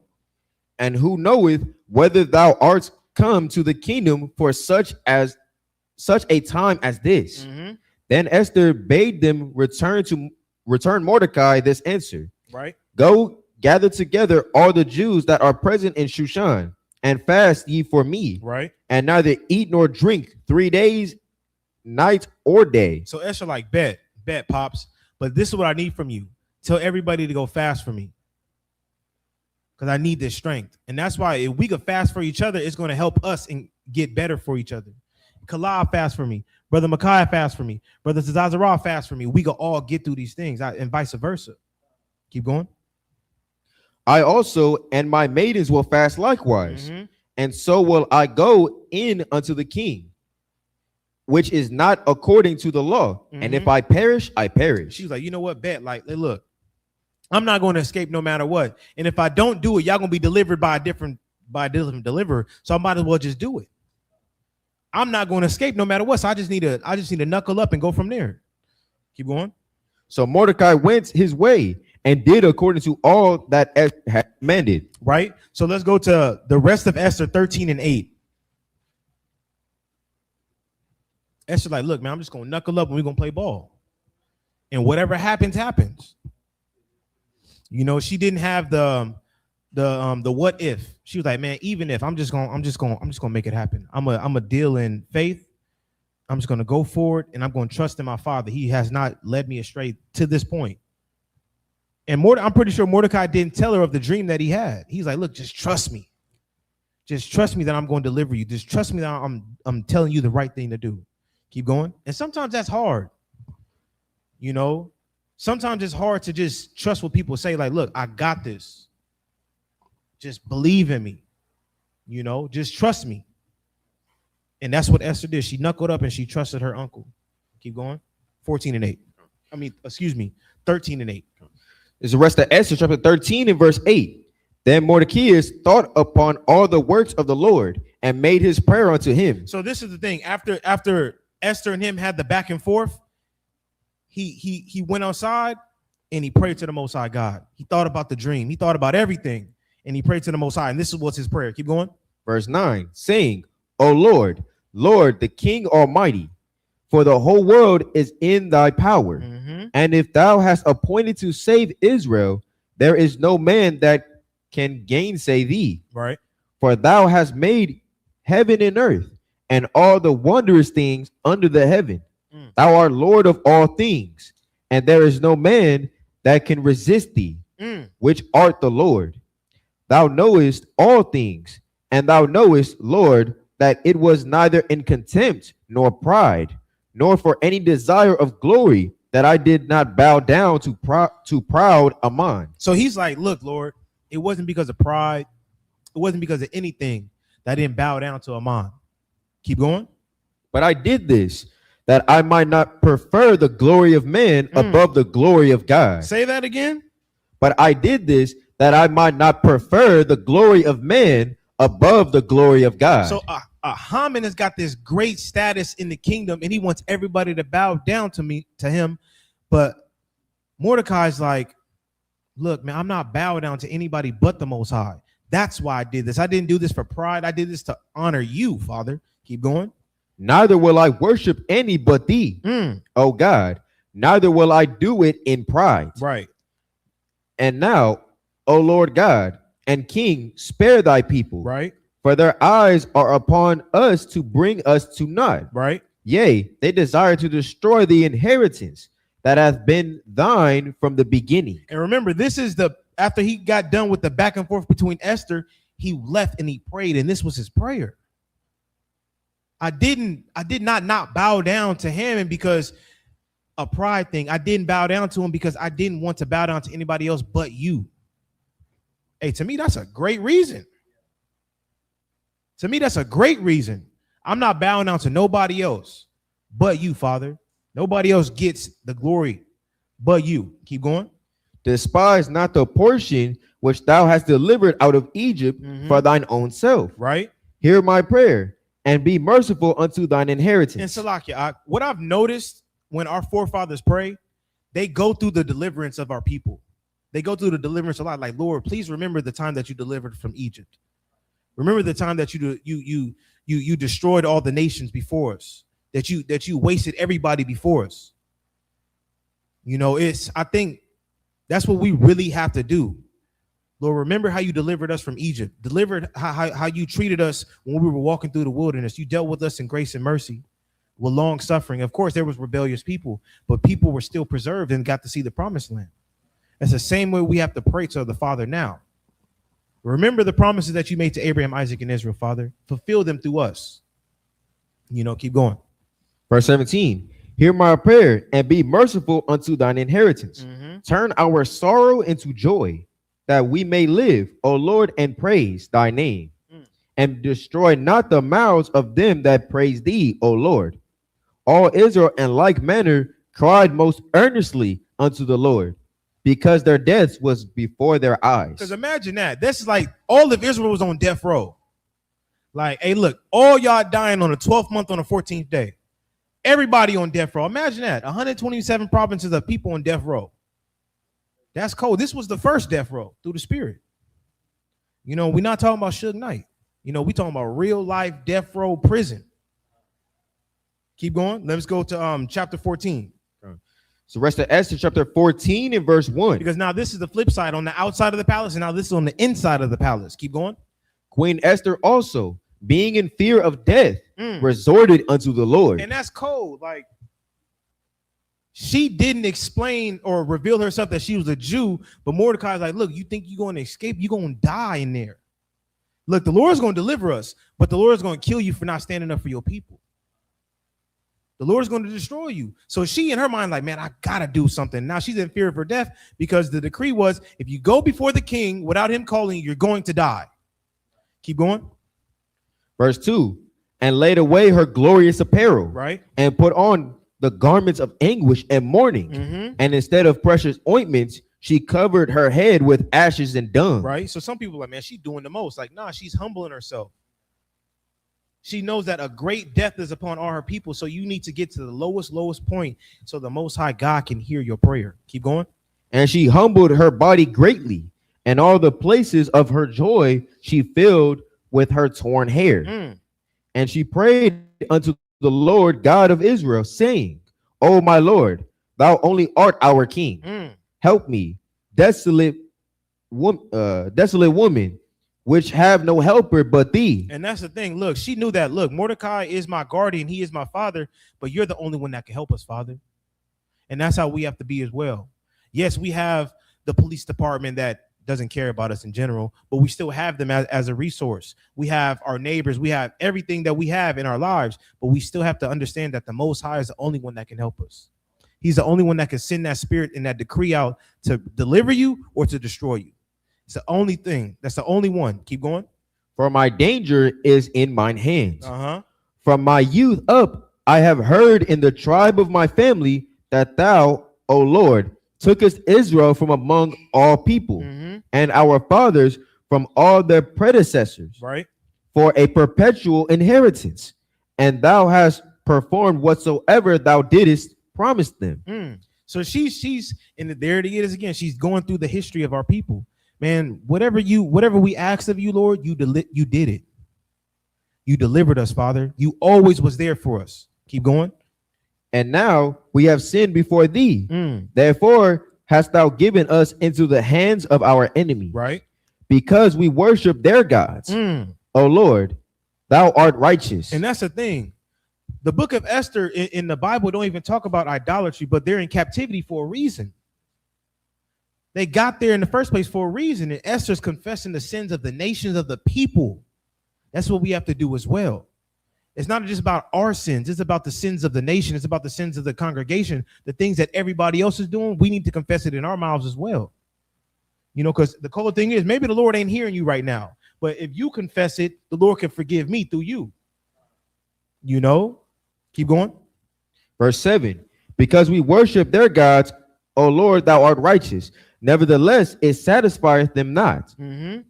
And who knoweth whether thou art come to the kingdom for such a time as this? Then Esther bade them return Mordecai this answer. Right. Go gather together all the Jews that are present in Shushan, and fast ye for me. Right. And neither eat nor drink 3 days, night or day. So Esther like, bet, pops. But this is what I need from you. Tell everybody to go fast for me, because I need this strength. And that's why if we could fast for each other, it's going to help us and get better for each other. Kalab fast for me. Brother Micaiah fast for me. Brother Zazarah fast for me. We could all get through these things, and vice versa. Keep going. I also and my maidens will fast likewise. And so will I go in unto the king, which is not according to the law. And if I perish, I perish. She was like, you know what, bet, like, look, I'm not going to escape no matter what. And if I don't do it, y'all going to be delivered by a different deliverer. So I might as well just do it. I'm not going to escape no matter what. So I just need to knuckle up and go from there. Keep going. So Mordecai went his way and did according to all that Esther had commanded. Right. So let's go to the rest of Esther 13 and 8. Esther like, look, man, I'm just going to knuckle up and we're going to play ball. And whatever happens, happens. You know, she didn't have the what if. She was like, man, even if I'm just gonna make it happen. I'm a deal in faith. I'm just going to go forward and I'm going to trust in my father. He has not led me astray to this point. And I'm pretty sure Mordecai didn't tell her of the dream that he had. He's like, look, just trust me. Just trust me that I'm going to deliver you. Just trust me that I'm telling you the right thing to do. Keep going. And sometimes that's hard. You know, sometimes it's hard to just trust what people say. Like, look, I got this. Just believe in me. You know, just trust me. And that's what Esther did. She knuckled up and she trusted her uncle. Keep going. 14:8. 13:8. It's the rest of Esther, chapter 13 and verse 8. Then Mordecai thought upon all the works of the Lord and made his prayer unto him. So this is the thing. After Esther and him had the back and forth, he went outside and he prayed to the Most High God. He thought about the dream. He thought about everything and he prayed to the Most High. And this was his prayer. Keep going. Verse 9, saying, O Lord, Lord, the King Almighty, for the whole world is in thy power. And if thou hast appointed to save Israel, there is no man that can gainsay thee. Right. For thou hast made heaven and earth and all the wondrous things under the heaven. Thou art Lord of all things, and there is no man that can resist thee, which art the Lord. Thou knowest all things, and thou knowest, Lord, that it was neither in contempt nor pride, nor for any desire of glory that I did not bow down to proud Haman. So he's like, look, Lord, it wasn't because of pride. It wasn't because of anything that I didn't bow down to Haman. Keep going. But I did this that I might not prefer the glory of man above the glory of God. Say that again. But I did this that I might not prefer the glory of man above the glory of God. So Haman has got this great status in the kingdom, and he wants everybody to bow down to him. But Mordecai's like, look, man, I'm not bowing down to anybody but the Most High. That's why I did this. I didn't do this for pride. I did this to honor you, Father. Keep going. Neither will I worship any but thee, O God. Neither will I do it in pride. Right. And now, O Lord God and King, spare thy people. Right. For their eyes are upon us to bring us to naught. Right. Yea, they desire to destroy the inheritance that hath been thine from the beginning. And remember, this is after he got done with the back and forth between Esther, he left and he prayed, and this was his prayer. I did not bow down to him, and because a pride thing, I didn't bow down to him because I didn't want to bow down to anybody else but you. Hey, to me, that's a great reason. To me, that's a great reason. I'm not bowing down to nobody else but you, Father. Nobody else gets the glory but you. Keep going. Despise not the portion which thou hast delivered out of Egypt for thine own self. Right. Hear my prayer and be merciful unto thine inheritance. And Salakia, what I've noticed when our forefathers pray, they go through the deliverance of our people. They go through the deliverance a lot. Like, Lord, please remember the time that you delivered from Egypt. Remember the time that you destroyed all the nations before us. That you wasted everybody before us. You know, I think that's what we really have to do. Lord, remember how you delivered us from Egypt. Delivered how you treated us when we were walking through the wilderness. You dealt with us in grace and mercy, with long suffering. Of course, there was rebellious people, but people were still preserved and got to see the promised land. It's the same way we have to pray to the Father now. Remember the promises that you made to Abraham, Isaac, and Israel, Father. Fulfill them through us. You know, keep going. Verse 17, hear my prayer and be merciful unto thine inheritance. Turn our sorrow into joy, that we may live, O Lord, and praise thy name. And destroy not the mouths of them that praise thee, O Lord. All Israel in like manner cried most earnestly unto the Lord, because their deaths was before their eyes. Because imagine that. This is like all of Israel was on death row. Like, hey, look, all y'all dying on the 12th month on the 14th day. Everybody on death row. Imagine that. 127 provinces of people on death row. That's cold. This was the first death row through the Spirit. You know, we're not talking about Suge Knight. You know, we're talking about real life death row prison. Keep going. Let's go to chapter 14. So rest of Esther chapter 14 and verse 1. Because now this is the flip side on the outside of the palace, and now this is on the inside of the palace. Keep going. Queen Esther also, being in fear of death, Mm. resorted unto the Lord. And that's cold. Like, she didn't explain or reveal herself that she was a Jew, but Mordecai's like, look, you think you're going to escape? You're going to die in there. Look, the Lord's going to deliver us, but the Lord's going to kill you for not standing up for your people. The Lord's going to destroy you. So she, in her mind, like, man, I got to do something. Now she's in fear of her death because the decree was, if you go before the king without him calling you, you're going to die. Keep going. Verse 2, and laid away her glorious apparel, Right. and put on the garments of anguish and mourning. Mm-hmm. And instead of precious ointments, she covered her head with ashes and dung. Right. So some people are like, man, she's doing the most. Like, nah, she's humbling herself. She knows that a great death is upon all her people. So you need to get to the lowest point so the Most High God can hear your prayer. Keep going. And she humbled her body greatly, and all the places of her joy she filled with her torn hair. Mm. And she prayed unto the Lord God of Israel, saying, O my Lord, thou only art our king. Mm. Help me, desolate woman, which have no helper but thee. And that's the thing. Look, she knew that. Look, Mordecai is my guardian. He is my father, but you're the only one that can help us, Father. And that's how we have to be as well. Yes, we have the police department that doesn't care about us in general, but we still have them as a resource. We have our neighbors. We have everything that we have in our lives, but we still have to understand that the Most High is the only one that can help us. He's the only one that can send that spirit and that decree out to deliver you or to destroy you. It's the only thing. That's the only one. Keep going. For my danger is in mine hands. Uh-huh. From my youth up, I have heard in the tribe of my family that thou, O Lord, tookest Israel from among all people, and our fathers from all their predecessors, Right. for a perpetual inheritance. And thou hast performed whatsoever thou didst promise them. So she's and there it is again. She's going through the history of our people. Man, whatever we asked of you, Lord, you did it. You delivered us, Father. You always was there for us. Keep going. And now we have sinned before thee. Therefore hast thou given us into the hands of our enemy, Right. because we worship their gods. O Lord, thou art righteous. And that's the thing. The book of Esther in the Bible don't even talk about idolatry, but they're in captivity for a reason. They got there in the first place for a reason. And Esther's confessing the sins of the nations of the people. That's what we have to do as well. It's not just about our sins. It's about the sins of the nation. It's about the sins of the congregation. The things that everybody else is doing, we need to confess it in our mouths as well. You know, because the cool thing is maybe the Lord ain't hearing you right now. But if you confess it, the Lord can forgive me through you. You know, keep going. Verse 7, because we worship their gods, O Lord, thou art righteous. Nevertheless, it satisfieth them not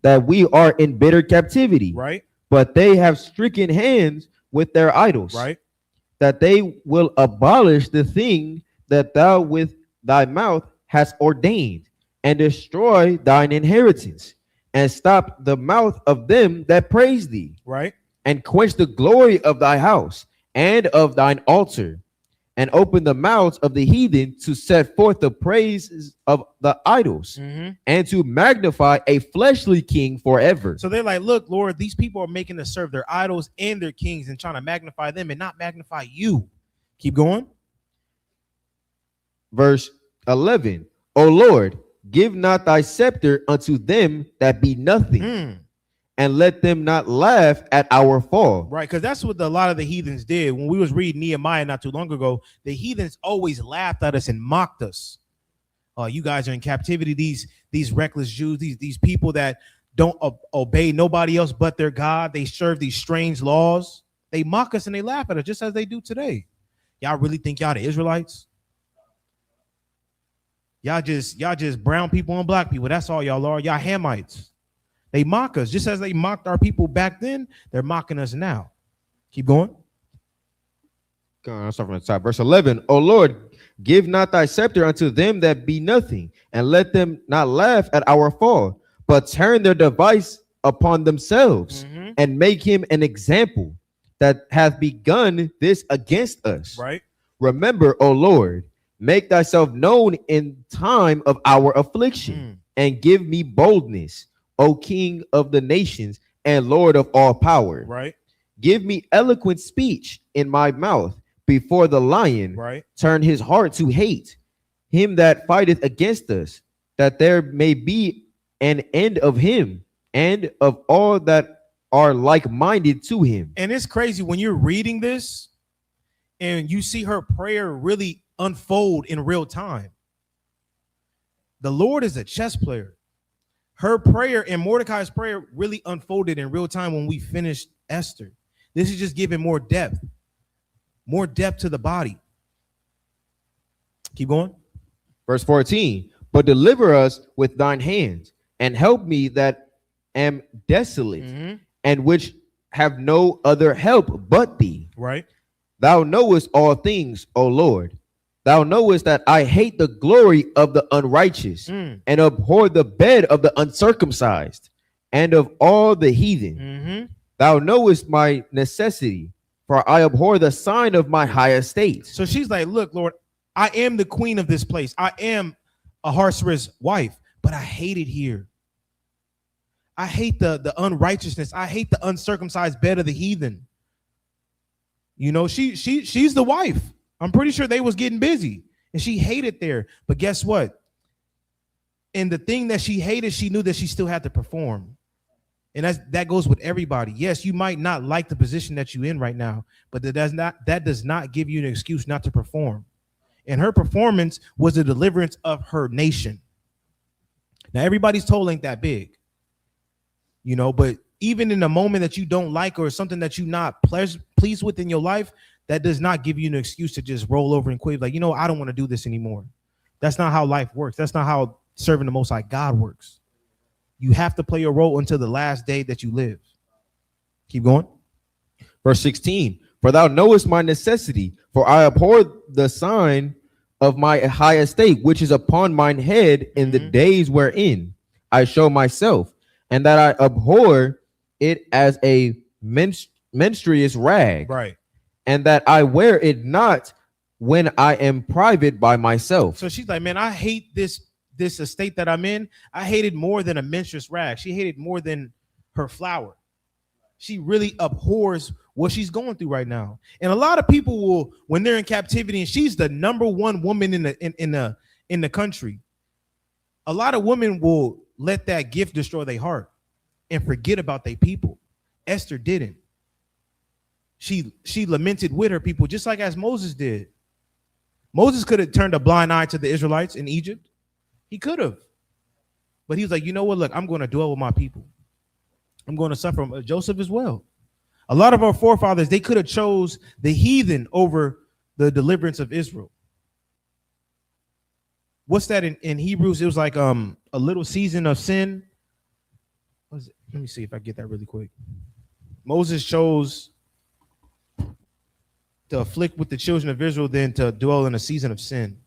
that we are in bitter captivity. Right. But they have stricken hands with their idols. Right. That they will abolish the thing that thou with thy mouth hast ordained, and destroy thine inheritance, and stop the mouth of them that praise thee. Right. And quench the glory of thy house and of thine altar, and open the mouths of the heathen to set forth the praises of the idols, and to magnify a fleshly king forever. So they're like, look, Lord, these people are making us serve their idols and their kings and trying to magnify them and not magnify you. Keep going. Verse 11, O Lord, give not thy scepter unto them that be nothing, and let them not laugh at our fall. Right, because that's what a lot of the heathens did. When we was reading Nehemiah not too long ago, the heathens always laughed at us and mocked us. You guys are in captivity. These reckless Jews, these people that don't obey nobody else but their God. They serve these strange laws. They mock us and they laugh at us just as they do today. Y'all really think y'all the Israelites? Y'all just brown people and black people. That's all y'all are. Y'all Hamites. They mock us just as they mocked our people back then. They're mocking us now. Keep going. I'll start from the top. Verse 11, O Lord, give not thy scepter unto them that be nothing, and let them not laugh at our fall, but turn their device upon themselves, and make him an example that hath begun this against us. Right. Remember, O Lord, make thyself known in time of our affliction, and give me boldness, O King of the nations and Lord of all power. Right. Give me eloquent speech in my mouth before the lion. Right. Turn his heart to hate him that fighteth against us, that there may be an end of him and of all that are like-minded to him. And it's crazy when you're reading this and you see her prayer really unfold in real time. The Lord is a chess player. Her prayer and Mordecai's prayer really unfolded in real time when we finished Esther. This is just giving more depth to the body. Keep going. Verse 14, but deliver us with thine hands, and help me that am desolate, and which have no other help but thee. Right. Thou knowest all things, O Lord. Thou knowest that I hate the glory of the unrighteous, and abhor the bed of the uncircumcised, and of all the heathen. Thou knowest my necessity, for I abhor the sign of my high estate. So she's like, look, Lord, I am the queen of this place. I am Ahasuerus' wife, but I hate it here. I hate the unrighteousness. I hate the uncircumcised bed of the heathen. You know, she's the wife. I'm pretty sure they was getting busy and she hated there. But guess what? And the thing that she hated, she knew that she still had to perform. And that goes with everybody. Yes, you might not like the position that you're in right now, but that does not give you an excuse not to perform. And her performance was the deliverance of her nation. Now, everybody's toll ain't that big, you know, but even in a moment that you don't like or something that you're not pleased with in your life, that does not give you an excuse to just roll over and quit. Like, you know, I don't want to do this anymore. That's not how life works. That's not how serving the Most High God works. You have to play a role until the last day that you live. Keep going. Verse 16, for thou knowest my necessity, for I abhor the sign of my high estate, which is upon mine head in the days wherein I show myself, and that I abhor it as a menstruous rag, Right. and that I wear it not when I am private by myself. So she's like, man, I hate this estate that I'm in. I hate it more than a menstruous rag. She hated more than her flower. She really abhors what she's going through right now. And a lot of people will, when they're in captivity, and she's the number one woman in the country, a lot of women will let that gift destroy their heart and forget about their people. Esther didn't. She lamented with her people, just like as Moses did. Moses could have turned a blind eye to the Israelites in Egypt. He could have. But he was like, you know what? Look, I'm going to dwell with my people. I'm going to suffer. Joseph as well. A lot of our forefathers, they could have chose the heathen over the deliverance of Israel. What's that in Hebrews? It was like a little season of sin. What is it? Let me see if I get that really quick. Moses chose to afflict with the children of Israel than to dwell in a season of sin.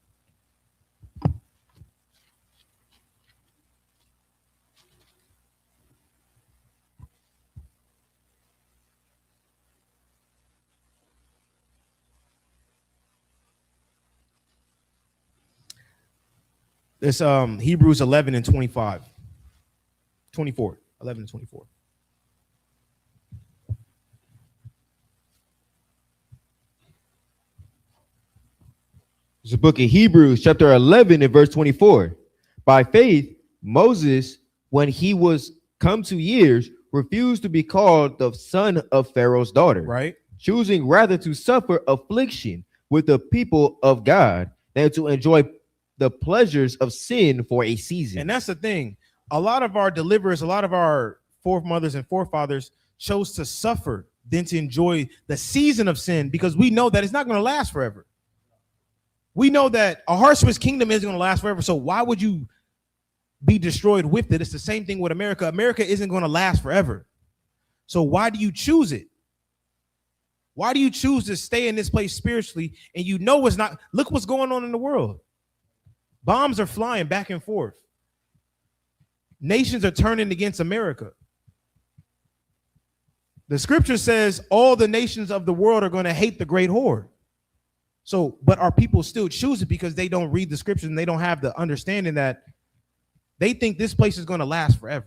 It's Hebrews 11 and 25. 24. 11 and 24. It's the book of Hebrews, chapter 11 and verse 24. By faith, Moses, when he was come to years, refused to be called the son of Pharaoh's daughter, Right. choosing rather to suffer affliction with the people of God than to enjoy the pleasures of sin for a season. And that's the thing. A lot of our deliverers, a lot of our foremothers and forefathers chose to suffer than to enjoy the season of sin, because we know that it's not going to last forever. We know that Ahasuerus' kingdom isn't going to last forever. So why would you be destroyed with it? It's the same thing with America. America isn't going to last forever. So why do you choose it? Why do you choose to stay in this place spiritually? And you know it's not. Look what's going on in the world. Bombs are flying back and forth. Nations are turning against America. The scripture says all the nations of the world are going to hate the great whore. So, but our people still choose it because they don't read the scriptures and they don't have the understanding that they think this place is going to last forever.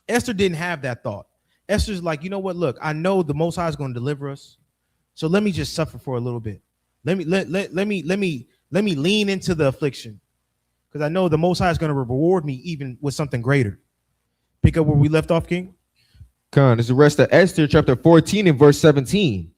Esther didn't have that thought. Esther's like, you know what? Look, I know the Most High is going to deliver us, so let me just suffer for a little bit. Let me lean into the affliction, because I know the Most High is going to reward me even with something greater. Pick up where we left off, King. This is the rest of Esther, chapter 14 and verse 17.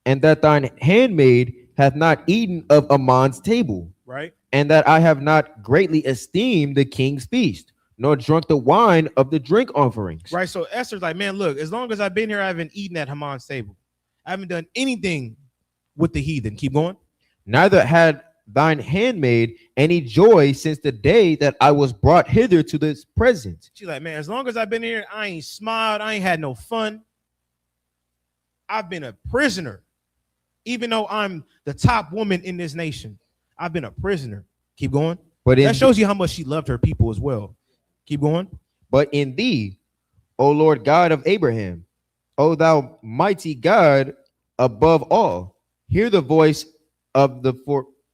And that thine handmaid hath not eaten of Amon's table, Right. and that I have not greatly esteemed the king's feast, nor drunk the wine of the drink offerings. Right. So Esther's like, man, look, as long as I've been here, I haven't eaten at Haman's table. I haven't done anything with the heathen. Keep going. Neither had thine handmaid any joy since the day that I was brought hither to this present. She's like, man, as long as I've been here, I ain't smiled. I ain't had no fun. I've been a prisoner. Even though I'm the top woman in this nation, I've been a prisoner. Keep going. But that shows you how much she loved her people as well. Keep going. But in thee, O Lord God of Abraham, O thou mighty God above all, hear the voice of the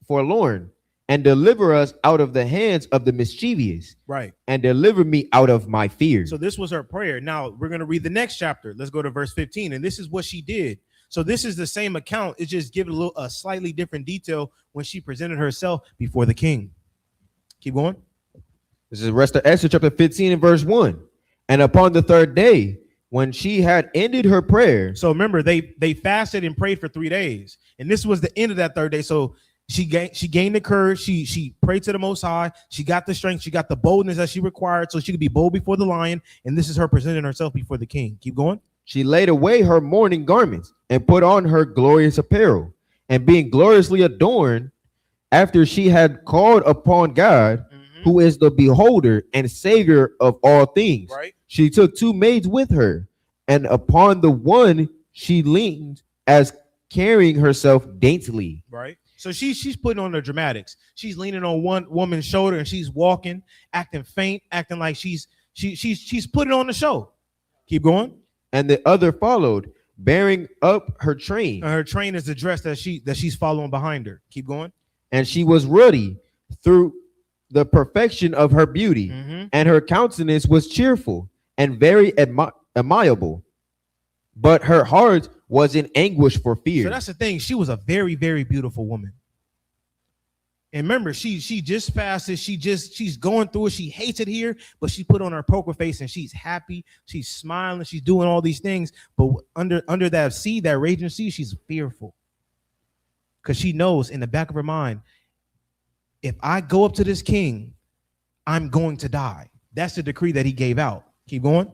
forlorn, and deliver us out of the hands of the mischievous. Right. And deliver me out of my fear. So this was her prayer. Now we're going to read the next chapter. Let's go to verse 15. And this is what she did. So this is the same account. It's just given a slightly different detail when she presented herself before the king. Keep going. This is the rest of Esther chapter 15 and verse 1. And upon the third day, when she had ended her prayer. So remember, they fasted and prayed for 3 days. And this was the end of that third day. So she gained the courage. She prayed to the Most High. She got the strength. She got the boldness that she required so she could be bold before the lion. And this is her presenting herself before the king. Keep going. She laid away her mourning garments and put on her glorious apparel. And being gloriously adorned, after she had called upon God, who is the beholder and savior of all things, right, she took 2 maids with her, and upon the one she leaned, as carrying herself daintily. Right. So she's putting on the dramatics. She's leaning on one woman's shoulder and she's walking, acting faint, acting like she's putting on the show. Keep going. And the other followed, bearing up her train. Her train is the dress that she's following behind her. Keep going. And she was ruddy through the perfection of her beauty, and her countenance was cheerful and very amiable, but her heart was in anguish for fear. So that's the thing. She was a very, very beautiful woman. And remember, she just fasted. She's going through it. She hates it here, but she put on her poker face and she's happy. She's smiling. She's doing all these things. But under that sea, that raging sea, she's fearful. Because she knows in the back of her mind, if I go up to this king, I'm going to die. That's the decree that he gave out. Keep going.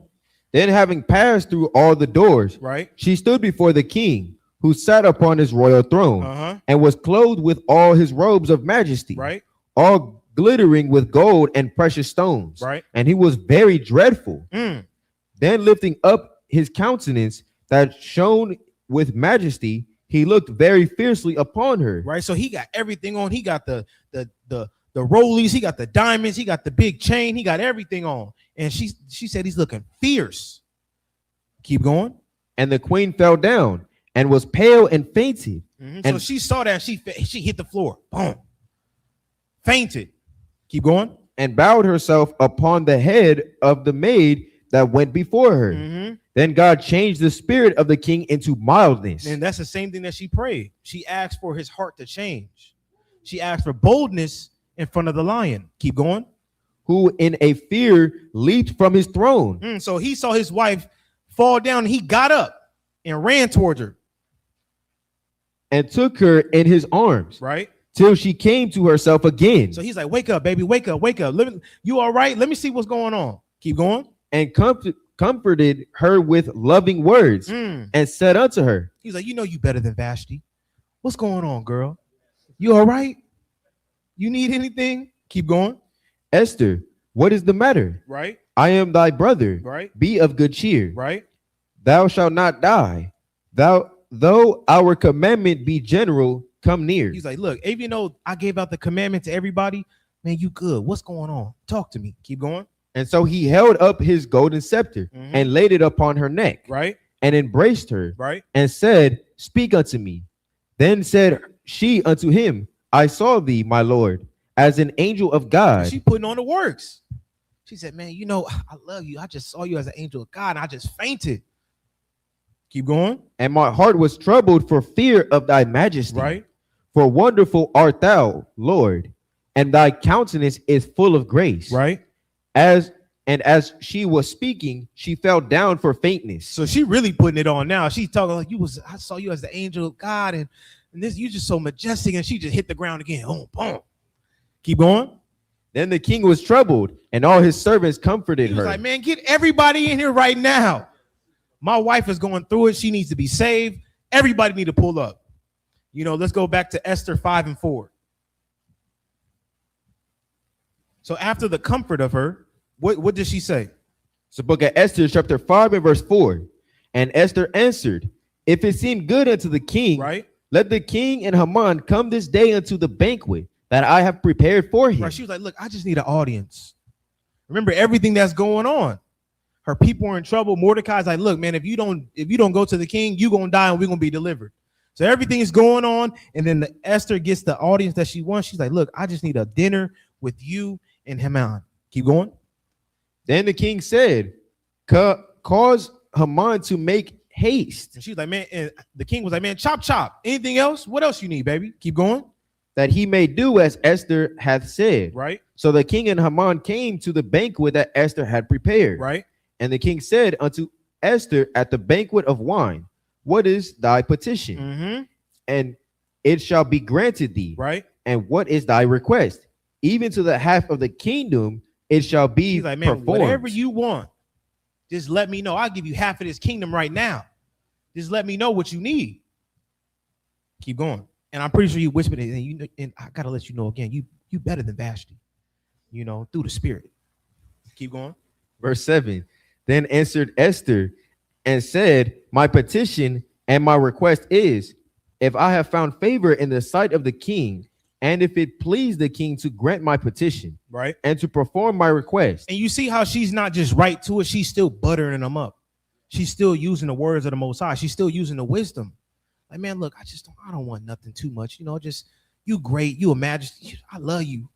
Then having passed through all the doors, right, she stood before the king, who sat upon his royal throne, and was clothed with all his robes of majesty, right, all glittering with gold and precious stones, right, and he was very dreadful. Then lifting up his countenance that shone with majesty, he looked very fiercely upon her. Right. So he got everything on. He got the rollies, he got the diamonds, he got the big chain, he got everything on. And she said he's looking fierce. Keep going. And the queen fell down and was pale and fainted. And so she saw that, she hit the floor. Boom. Fainted. Keep going. And bowed herself upon the head of the maid that went before her. Then God changed the spirit of the king into mildness. And that's the same thing that she prayed. She asked for his heart to change. She asked for boldness in front of the lion. Keep going. Who in a fear leaped from his throne. So he saw his wife fall down. And he got up and ran towards her. And took her in his arms. Right. Till she came to herself again. So he's like, wake up, baby. Wake up. Wake up. You all right? Let me see what's going on. Keep going. And comforted her with loving words and said unto her. He's like, you know you better than Vashti. What's going on, girl? You all right? You need anything? Keep going. Esther, what is the matter? Right. I am thy brother. Right. Be of good cheer. Right. Thou shalt not die. Though our commandment be general, come near. He's like, look, even though I gave out the commandment to everybody, man, you good. What's going on? Talk to me. Keep going. And so he held up his golden scepter and laid it upon her neck. Right. And embraced her. Right. And said, speak unto me. Then said she unto him, I saw thee, my lord, as an angel of God. She putting on the works. She said, man, you know, I love you. I just saw you as an angel of God, and I just fainted. Keep going. And my heart was troubled for fear of thy majesty. Right. For wonderful art thou, Lord, and thy countenance is full of grace. Right. As she was speaking, she fell down for faintness. So she really putting it on now. She's talking like I saw you as the angel of God, and this you just so majestic, and she just hit the ground again. Boom, boom. Keep going. Then the king was troubled, and all his servants comforted He was her. like, man, get everybody in here right now. My wife is going through it. She needs to be saved. Everybody need to pull up. You know, let's go back to Esther 5 and 4. So after the comfort of her, what did she say? It's the book of Esther, chapter 5 and verse 4. And Esther answered, if it seem good unto the king, Right. let the king and Haman come this day unto the banquet that I have prepared for him. Right. She was like, look, I just need an audience. Remember everything that's going on. Her people are in trouble. Mordecai's like, look, man, if you don't go to the king, you're gonna die and we're gonna be delivered. So everything is going on, and then Esther gets the audience that she wants. She's like, look, I just need a dinner with you and Haman. Keep going. Then the king said, cause Haman to make haste, And she's like, man, and the king was like, man, chop, chop. Anything else? What else you need, baby? Keep going. that he may do as Esther hath said. Right. So the king and Haman came to the banquet that Esther had prepared. Right. And the king said unto Esther at the banquet of wine, what is thy petition? Mm-hmm. And it shall be granted thee. Right. And what is thy request? Even to the half of the kingdom, it shall be He's like, man, performed. whatever you want, just let me know. I'll give you half of this kingdom right now. Just let me know what you need. Keep going. And I'm pretty sure you whispered it, and I gotta let you know again, you better than Vashti, through the spirit. Keep going. Verse 7. Then answered Esther and said, my petition and my request is, if I have found favor in the sight of the king, and if it please the king to grant my petition, Right. and to perform my request. And you see how she's not just right to it, she's still buttering them up. She's still using the words of the Most High. She's still using the wisdom. Like, man, look, I don't want nothing too much. Just you great, you a majesty. I love you.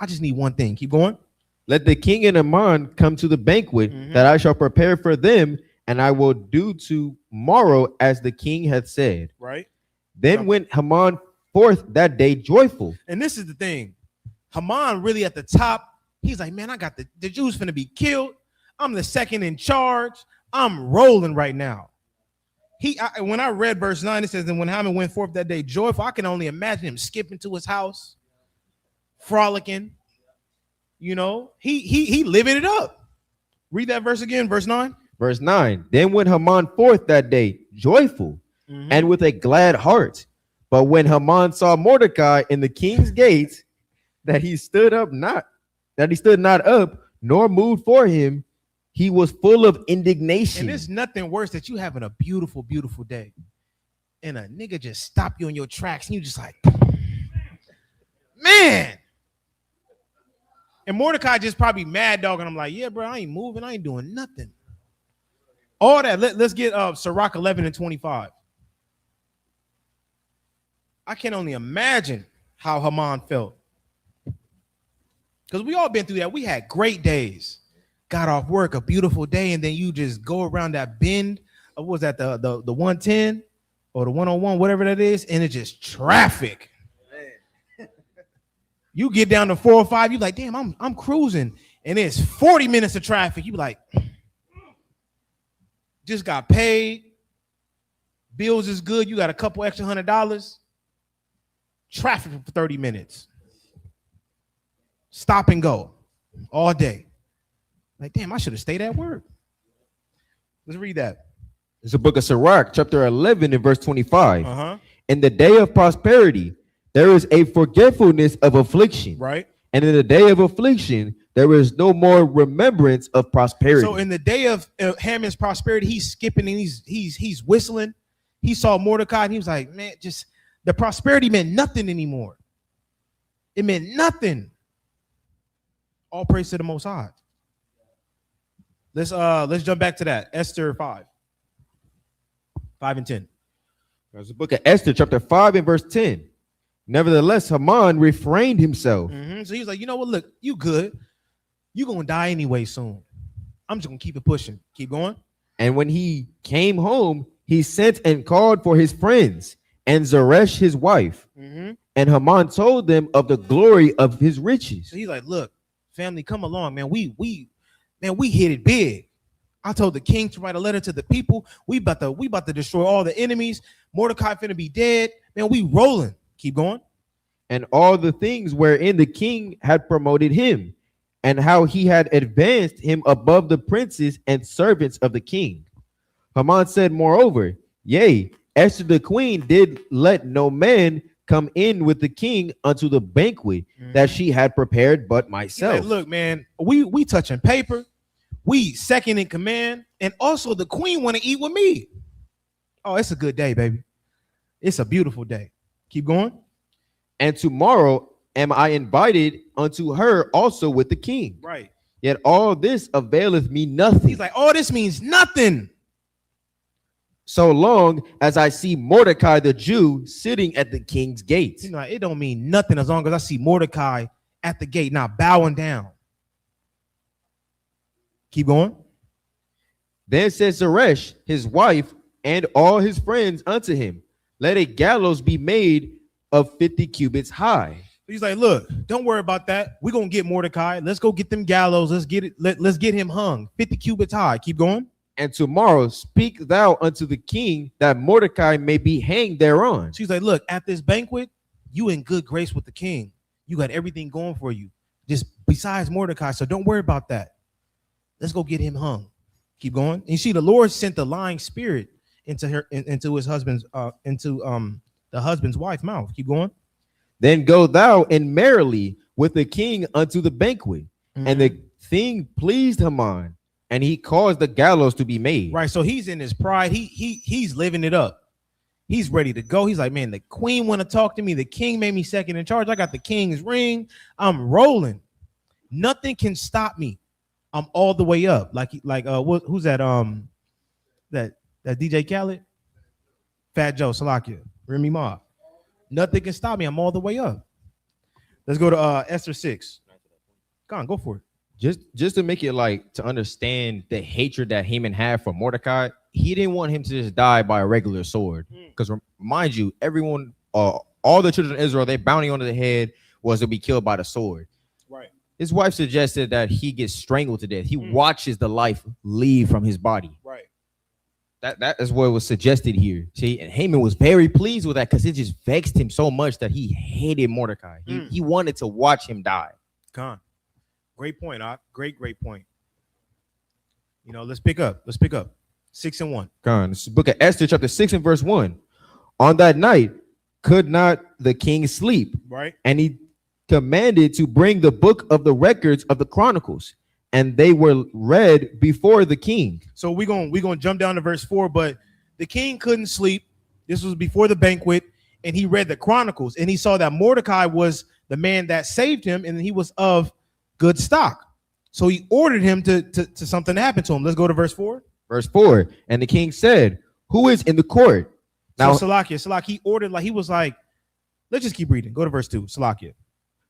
I just need one thing. Keep going. Let the king and Haman come to the banquet that I shall prepare for them, and I will do tomorrow as the king hath said. Right. Then went Haman forth that day joyful. And this is the thing. Haman really at the top. He's like, man, I got the Jews finna be killed. I'm the second in charge. I'm rolling right now. When I read verse 9, it says, and when Haman went forth that day joyful, I can only imagine him skipping to his house, frolicking. He living it up. Read that verse again, verse 9. Verse 9. Then went Haman forth that day joyful and with a glad heart. But when Haman saw Mordecai in the king's gates, that he stood not up, nor moved for him, he was full of indignation. And there's nothing worse that you having a beautiful, beautiful day, and a nigga just stop you in your tracks, and you just like, man. And Mordecai just probably mad dog, and I'm like, yeah, bro, I ain't moving, I ain't doing nothing. All that. Let's get Sirach 11 and 25. I can only imagine how Haman felt, because we all been through that. We had great days. Got off work, a beautiful day, and then you just go around that bend. What was that, the 110 or the 101, whatever that is, and it's just traffic. You get down to 405, you like, damn, I'm cruising, and it's 40 minutes of traffic. You be like, just got paid, bills is good, you got a couple extra $100, traffic for 30 minutes, stop and go all day. Like, damn, I should have stayed at work. Let's read that. It's the book of Sirach, chapter 11 and verse 25. In the day of prosperity, there is a forgetfulness of affliction. Right. And in the day of affliction, there is no more remembrance of prosperity. So in the day of Haman's prosperity, he's skipping and he's whistling. He saw Mordecai and he was like, man, just the prosperity meant nothing anymore. It meant nothing. All praise to the Most High. Let's jump back to that. Esther 5 and 10. There's the book of Esther, chapter 5 and verse 10. Nevertheless, Haman refrained himself. So he was like, you know what? Look, you good. You're gonna die anyway soon. I'm just gonna keep it pushing. Keep going. And when he came home, he sent and called for his friends and Zeresh his wife. Mm-hmm. And Haman told them of the glory of his riches. So he's like, look, family, come along, man. We hit it big. I told the king to write a letter to the people. We about to destroy all the enemies. Mordecai finna be dead. Man, we rolling. Keep going. And all the things wherein the king had promoted him, and how he had advanced him above the princes and servants of the king. Haman said, moreover, yea, Esther the queen did let no man come in with the king unto the banquet that she had prepared but myself. Like, look, man, we touching paper. We second in command. And also the queen want to eat with me. Oh, it's a good day, baby. It's a beautiful day. Keep going. And tomorrow am I invited unto her also with the king. Right. Yet all this availeth me nothing. He's like, oh, this means nothing. So long as I see Mordecai the Jew sitting at the king's gate. You know, it don't mean nothing as long as I see Mordecai at the gate, now bowing down. Keep going. Then said Zeresh, his wife, and all his friends unto him, let a gallows be made of 50 cubits high. He's like, look, don't worry about that. We're gonna get Mordecai. Let's go get them gallows. Let's get it. Let's get him hung 50 cubits high. Keep going. And tomorrow speak thou unto the king that Mordecai may be hanged thereon. She's like, look, at this banquet, you in good grace with the king. You got everything going for you, just besides Mordecai. So don't worry about that. Let's go get him hung. Keep going. And you see, the Lord sent the lying spirit into his husband's the husband's wife's mouth. Keep going. Then go thou and merrily with the king unto the banquet. And the thing pleased Haman, and he caused the gallows to be made. Right. So he's in his pride. He's living it up. He's ready to go. He's like, man, the queen want to talk to me. The king made me second in charge. I got the king's ring. I'm rolling. Nothing can stop me. I'm all the way up. Who's that? That DJ Khaled, Fat Joe, Salakia, Remy Ma. Nothing can stop me. I'm all the way up. Let's go to Esther 6. Go for it. Just to make it like to understand the hatred that Haman had for Mordecai, he didn't want him to just die by a regular sword. Because mind you, everyone, all the children of Israel, their bounty on the head was to be killed by the sword. Right. His wife suggested that he gets strangled to death. He watches the life leave from his body. Right. That is what was suggested here. See, and Haman was very pleased with that because it just vexed him so much that he hated Mordecai. He wanted to watch him die. Great point, Ak. Great point. You know, let's pick up. 6 and 1. This is book of Esther, chapter 6 and verse 1. On that night could not the king sleep. Right. And he commanded to bring the book of the records of the chronicles, and they were read before the king. So we're gonna jump down to verse 4, but the king couldn't sleep. This was before the banquet, and he read the chronicles, and he saw that Mordecai was the man that saved him, and he was of good stock. So he ordered him to something to happen to him. Let's go to verse 4. Verse 4. And the king said, who is in the court? Now, so Salakia, he ordered, he was like, let's just keep reading. Go to verse 2. Salakia.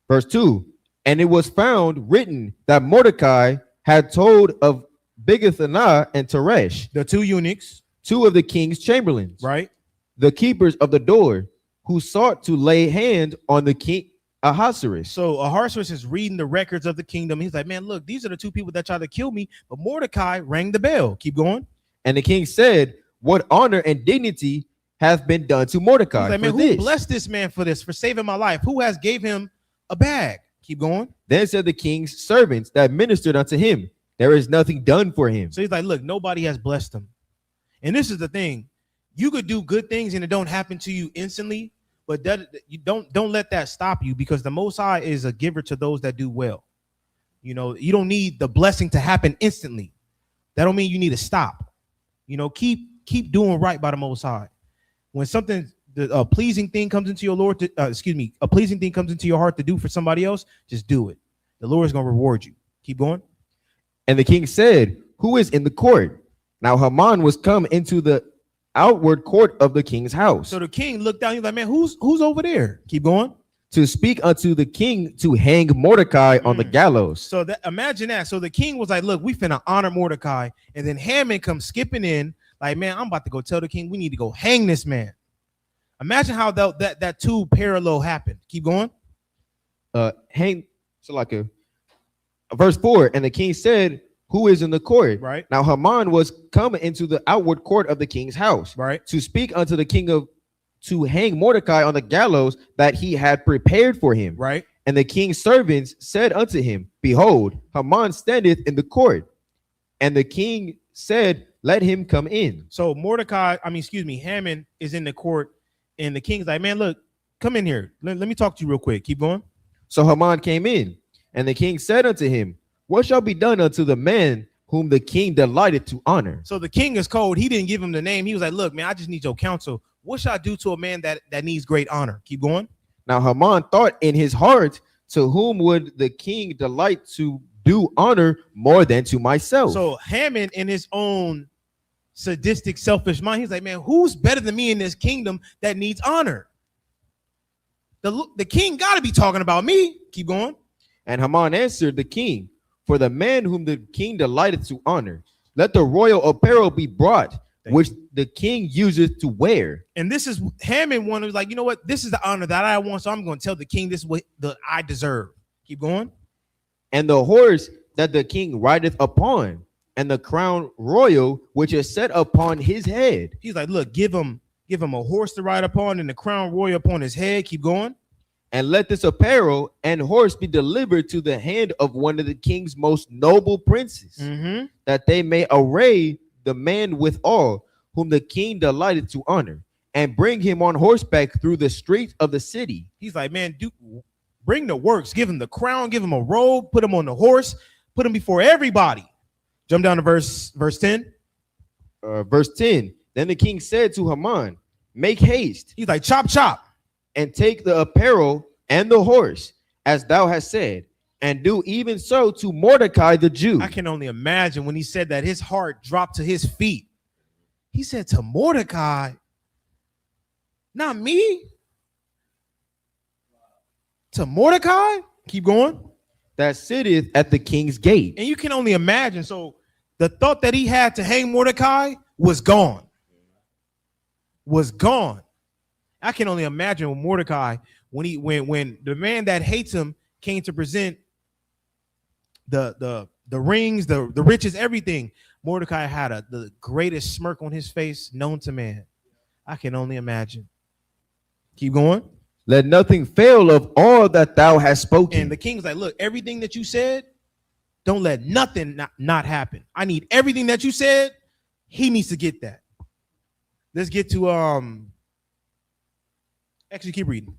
Verse 2. And it was found written that Mordecai had told of Bigthana and Teresh, the two eunuchs, two of the king's chamberlains, right, the keepers of the door, who sought to lay hand on the king Ahasuerus. So Ahasuerus is reading the records of the kingdom. He's like, man, look, these are the two people that tried to kill me, but Mordecai rang the bell. Keep going. And the king said, what honor and dignity hath been done to Mordecai? He's like, man, who blessed this man for this, for saving my life? Who has gave him a bag? Keep going. Then said the king's servants that ministered unto him, there is nothing done for him. So he's like, look, nobody has blessed him. And this is the thing. You could do good things and it don't happen to you instantly, but that you don't let that stop you, because the Most High is a giver to those that do well. You know, you don't need the blessing to happen instantly. That don't mean you need to stop. You know, keep doing right by the Most High. When something a pleasing thing comes into your Lord, a pleasing thing comes into your heart to do for somebody else, just do it. The Lord is going to reward you. Keep going. And the king said, who is in the court? Now Haman was come into the outward court of the king's house. So the king looked down. He's like, man, who's over there? Keep going. to speak unto the king to hang Mordecai on the gallows. So that, imagine that. So the king was like, look, we finna honor Mordecai. And then Haman comes skipping in like, man, I'm about to go tell the king we need to go hang this man. Imagine how that two parallel happened. Keep going. Hang. So like a verse 4. And the king said, who is in the court? Right. Now Haman was coming into the outward court of the king's house. Right. To speak unto the king to hang Mordecai on the gallows that he had prepared for him. Right. And the king's servants said unto him, behold, Haman standeth in the court. And the king said, let him come in. So Haman is in the court, and the king's like, man, look, come in here. Let me talk to you real quick. Keep going. So Haman came in, and the king said unto him, what shall be done unto the man whom the king delighted to honor? So the king is cold. He didn't give him the name. He was like, look, man, I just need your counsel. What shall I do to a man that needs great honor? Keep going. Now Haman thought in his heart, to whom would the king delight to do honor more than to myself? So Haman, in his own sadistic, selfish mind, he's like, man, who's better than me in this kingdom that needs honor? The king got to be talking about me. Keep going. And Haman answered the king, for the man whom the king delighted to honor, let the royal apparel be brought, which the king useth to wear. And this is Haman one who's like, you know what? This is the honor that I want, so I'm going to tell the king this is what I deserve. Keep going. And the horse that the king rideth upon, and the crown royal which is set upon his head. He's like, look, give him a horse to ride upon and the crown royal upon his head. Keep going. And let this apparel and horse be delivered to the hand of one of the king's most noble princes, that they may array the man withal, whom the king delighted to honor, and bring him on horseback through the streets of the city. He's like, man, bring the works, give him the crown, give him a robe, put him on the horse, put him before everybody. Jump down to verse 10. Verse 10. Then the king said to Haman, make haste. He's like, chop, chop. And take the apparel and the horse, as thou hast said, and do even so to Mordecai the Jew. I can only imagine when he said that, his heart dropped to his feet. He said to Mordecai, not me. To Mordecai? Keep going. That sitteth at the king's gate. And you can only imagine. So the thought that he had to hang Mordecai was gone. Was gone. I can only imagine with Mordecai when the man that hates him came to present the rings, the riches, everything. Mordecai had the greatest smirk on his face known to man. I can only imagine. Keep going. Let nothing fail of all that thou hast spoken. And the king's like, look, everything that you said, don't let nothing not happen. I need everything that you said. He needs to get that. Let's get to actually keep reading.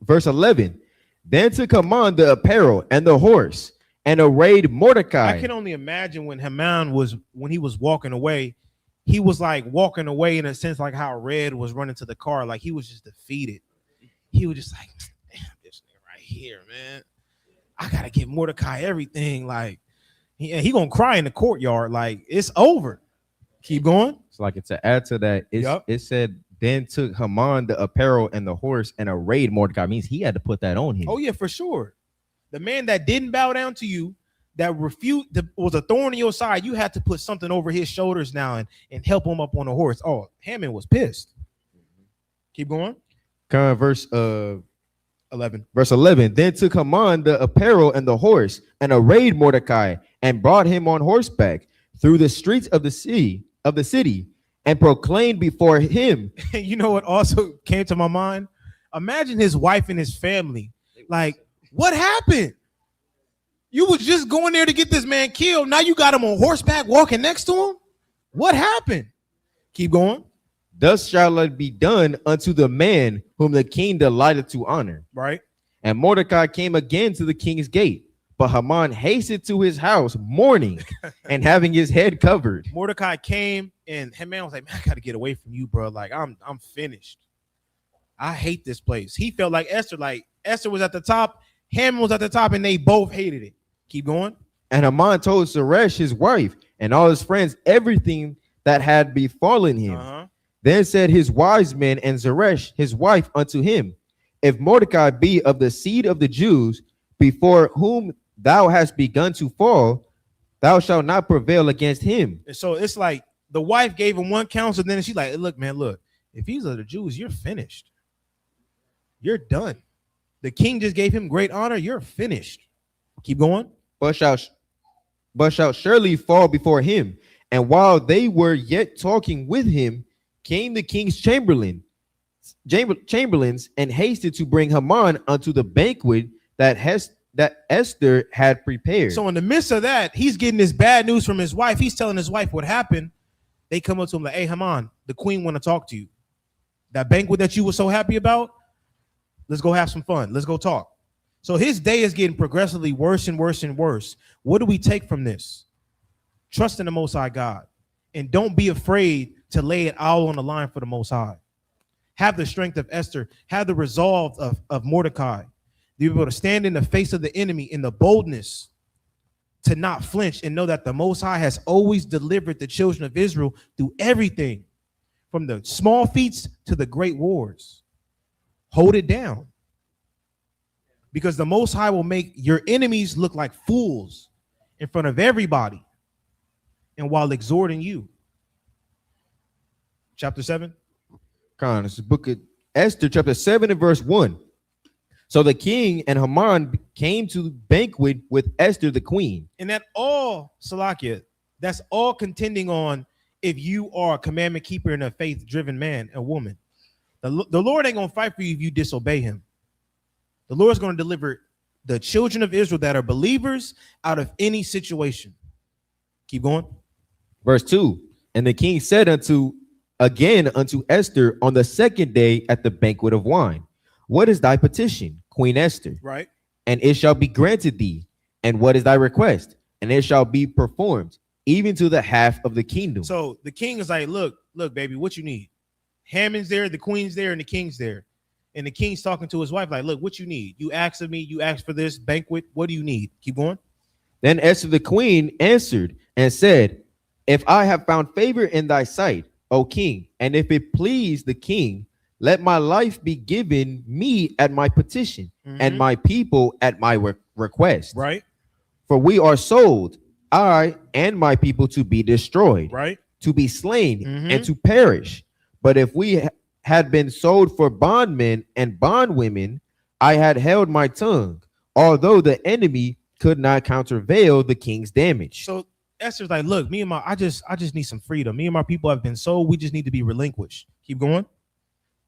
Verse 11. Then took Haman the apparel and the horse, and arrayed Mordecai. I can only imagine when Haman when he was walking away, he was like walking away in a sense like how Red was running to the car, like he was just defeated. He was just like, damn, this nigga right here, man. I gotta give Mordecai everything. Like he gonna cry in the courtyard, like it's over. Keep going. So like to add to that, it said, then took Haman the apparel and the horse and arrayed Mordecai. Means he had to put that on him. Oh yeah, for sure. The man that didn't bow down to you, that was a thorn in your side, you had to put something over his shoulders now and help him up on a horse. Oh, Haman was pissed. Keep going. Verse 11. Verse 11. Then took Haman the apparel and the horse and arrayed Mordecai and brought him on horseback through the streets of the city and proclaimed before him. You know what also came to my mind? Imagine his wife and his family. Like, what happened? You was just going there to get this man killed. Now you got him on horseback walking next to him. What happened? Keep going. Thus shall it be done unto the man whom the king delighted to honor. Right. And Mordecai came again to the king's gate. But Haman hasted to his house mourning and having his head covered. Mordecai came and Haman was like, man, I got to get away from you, bro. Like, I'm finished. I hate this place. He felt like Esther was at the top. Haman was at the top and they both hated it. Keep going. And Haman told Zeresh, his wife, and all his friends, everything that had befallen him. Then said his wise men and Zeresh, his wife, unto him, if Mordecai be of the seed of the Jews, before whom thou hast begun to fall, thou shalt not prevail against him. And so it's like the wife gave him one counsel, then she's like, look, man, look, if he's of the Jews, you're finished. You're done. The king just gave him great honor. You're finished. Keep going. But shalt surely fall before him. And while they were yet talking with him, came the king's chamberlains, and hasted to bring Haman unto the banquet that Esther had prepared. So in the midst of that, he's getting this bad news from his wife. He's telling his wife what happened. They come up to him like, hey, Haman, the queen want to talk to you. That banquet that you were so happy about, let's go have some fun. Let's go talk. So his day is getting progressively worse and worse and worse. What do we take from this? Trust in the Most High God. And don't be afraid to lay it all on the line for the Most High. Have the strength of Esther. Have the resolve of Mordecai. Be able to stand in the face of the enemy in the boldness to not flinch and know that the Most High has always delivered the children of Israel through everything, from the small feats to the great wars. Hold it down. Because the Most High will make your enemies look like fools in front of everybody, and while exhorting you. Chapter 7. This is the book of Esther, chapter 7 and verse 1. So the king and Haman came to the banquet with Esther the queen. And that all, Salakia, that's all contending on if you are a commandment keeper and a faith-driven man and woman. The Lord ain't going to fight for you if you disobey him. The Lord's going to deliver the children of Israel that are believers out of any situation. Keep going. Verse 2. And the king said unto Esther on the second day at the banquet of wine, what is thy petition, Queen Esther? Right. And it shall be granted thee. And what is thy request? And it shall be performed, even to the half of the kingdom. So the king is like, look, baby, what you need? Haman's there, the queen's there, and the king's there. And the king's talking to his wife like, look, what you need? You asked of me, you asked for this banquet. What do you need? Keep going. Then Esther the queen answered and said, if I have found favor in thy sight, O king, and if it please the king, let my life be given me at my petition, and my people at my request. Right. For we are sold, I and my people, to be destroyed, right, to be slain, and to perish. But if we had been sold for bondmen and bondwomen, I had held my tongue, although the enemy could not countervail the king's damage. So Esther's like, look, I just need some freedom. Me and my people have been sold. We just need to be relinquished. Keep going.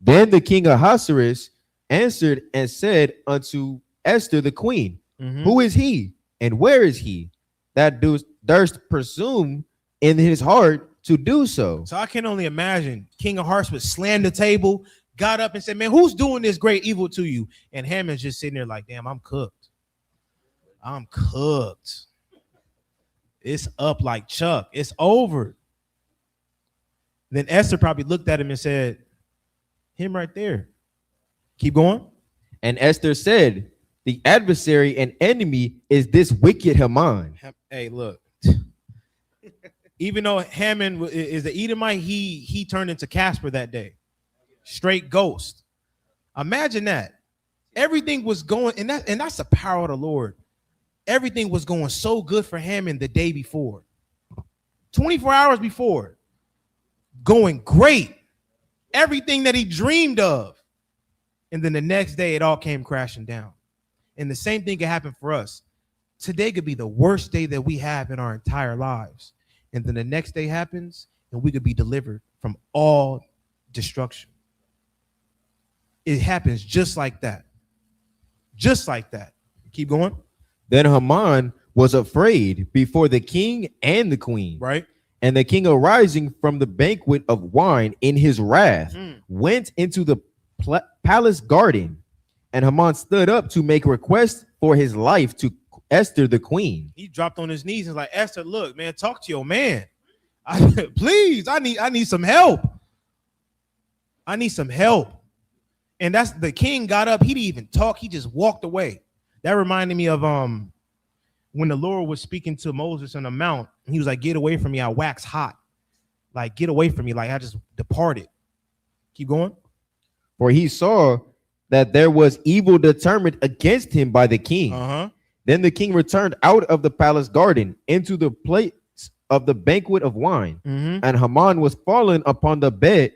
Then the king Ahasuerus answered and said unto Esther the queen, who is he and where is he that durst presume in his heart to do so? So I can only imagine King Ahasuerus slammed the table, got up and said, man, who's doing this great evil to you? And Haman's just sitting there like, damn, I'm cooked. I'm cooked. It's up like Chuck. It's over. Then Esther probably looked at him and said, him right there. Keep going. And Esther said, the adversary and enemy is this wicked Haman. Hey, look. Even though Haman is the Edomite, he turned into Casper that day. Straight ghost. Imagine that. Everything was going, and that's the power of the Lord. Everything was going so good for Haman the day before. 24 hours before. Going great. Everything that he dreamed of. And then the next day, it all came crashing down. And the same thing could happen for us. Today could be the worst day that we have in our entire lives. And then the next day happens, and we could be delivered from all destruction. It happens just like that. Just like that. Keep going. Then Haman was afraid before the king and the queen. Right. And the king, arising from the banquet of wine in his wrath, went into the palace garden. And Haman stood up to make request for his life to Esther the queen. He dropped on his knees and was like, Esther, look, man, talk to your man. Please, I need some help. I need some help. And that's the king got up. He didn't even talk. He just walked away. That reminded me of when the Lord was speaking to Moses on the mount. He was like, get away from me. I wax hot. Like, get away from me. Like, I just departed. Keep going. For he saw that there was evil determined against him by the king. Then the king returned out of the palace garden into the place of the banquet of wine, and Haman was fallen upon the bed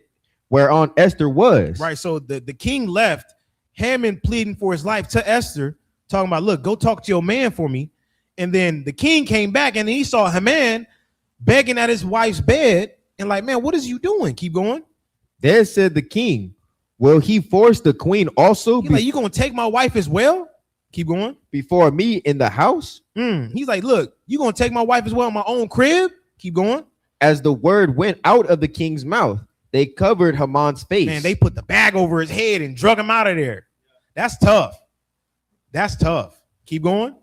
whereon Esther was. Right. So the king left, Haman pleading for his life to Esther, talking about, look, go talk to your man for me. And then the king came back and he saw Haman begging at his wife's bed and like, man, what is you doing? Keep going. Then said the king, will he force the queen also? He's like, you gonna take my wife as well? Keep going. Before me in the house? He's like, look, you gonna take my wife as well in my own crib? Keep going. As the word went out of the king's mouth, they covered Haman's face. Man, they put the bag over his head and drug him out of there. That's tough. That's tough. Keep going.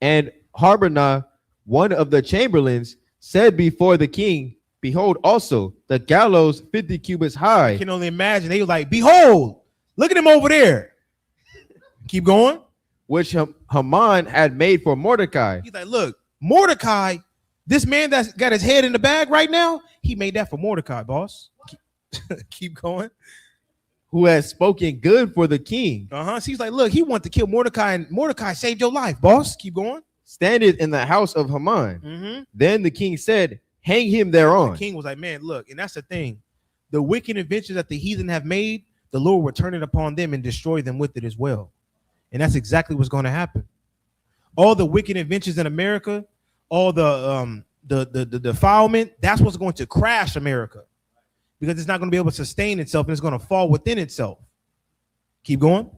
And Harbonah, one of the chamberlains, said before the king, behold, also the gallows 50 cubits high. I can only imagine. They were like, behold, look at him over there. Keep going. Which Haman had made for Mordecai. He's like, look, Mordecai, this man that's got his head in the bag right now, he made that for Mordecai, boss. Keep going. Who has spoken good for the king. So he's like, look, he wanted to kill Mordecai, and Mordecai saved your life, boss. Keep going. Standeth in the house of Haman. Then the king said, hang him thereon. The king was like, man, look, and that's the thing. The wicked inventions that the heathen have made, the Lord will turn it upon them and destroy them with it as well. And that's exactly what's going to happen. All the wicked inventions in America, all the defilement, that's what's going to crash America, because it's not going to be able to sustain itself and it's going to fall within itself. Keep going.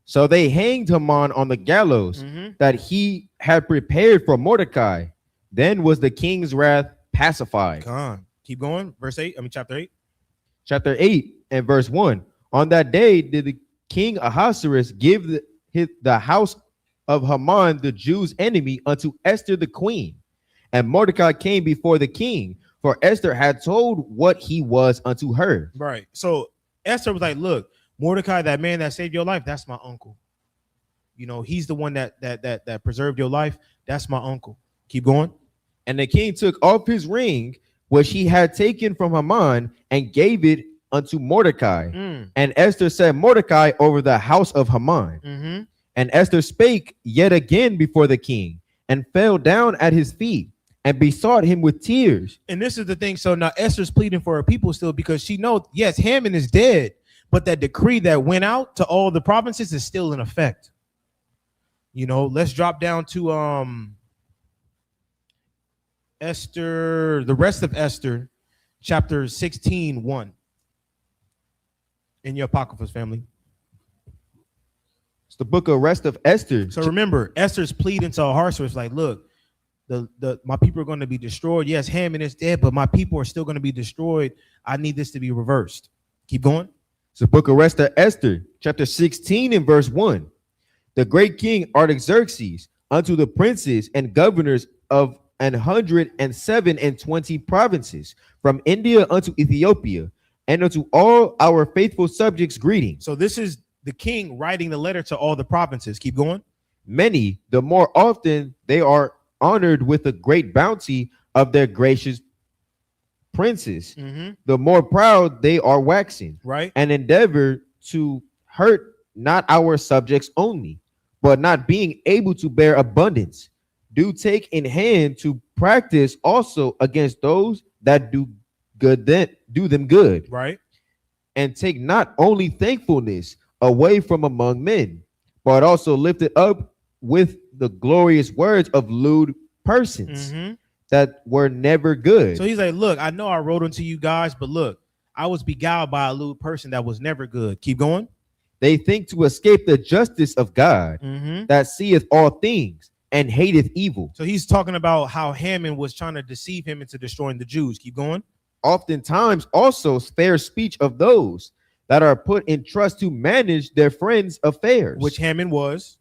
So they hanged Haman on the gallows that he had prepared for Mordecai. Then was the king's wrath pacified. Keep going. Chapter 8. Chapter 8 and verse 1. On that day did the king Ahasuerus give the house of Haman, the Jews' enemy, unto Esther the queen. And Mordecai came before the king, for Esther had told what he was unto her. Right. So Esther was like, look, Mordecai, that man that saved your life, that's my uncle. You know, he's the one that preserved your life. That's my uncle. Keep going. And the king took off his ring, which he had taken from Haman, and gave it unto Mordecai. And Esther set Mordecai over the house of Haman. And Esther spake yet again before the king, and fell down at his feet, and besought him with tears. And this is the thing. So now Esther's pleading for her people still, because she knows, yes, Haman is dead, but that decree that went out to all the provinces is still in effect. You know, let's drop down to Esther, the rest of Esther, chapter 16:1 in your Apocryphas, family. It's the book of rest of Esther. So remember, Esther's pleading to Ahasuerus, like, look, my people are going to be destroyed. Yes, Haman is dead, but my people are still going to be destroyed. I need this to be reversed. Keep going. It's the book of rest of Esther, chapter 16 and verse 1. The great king Artaxerxes unto the princes and governors of 127 provinces, from India unto Ethiopia, and unto all our faithful subjects greeting. So this is the king writing the letter to all the provinces. Keep going. Many, the more often they are honored with the great bounty of their gracious princes, the more proud they are waxing, right? And endeavor to hurt not our subjects only, but not being able to bear abundance, do take in hand to practice also against those that do them good, right? And take not only thankfulness away from among men, but also lift it up with the glorious words of lewd persons that were never good. So he's like, look, I know I wrote unto you guys, but look, I was beguiled by a lewd person that was never good. Keep going. They think to escape the justice of God that seeth all things and hateth evil. So he's talking about how Haman was trying to deceive him into destroying the Jews. Keep going. Oftentimes also spare speech of those that are put in trust to manage their friends' affairs, which Haman was,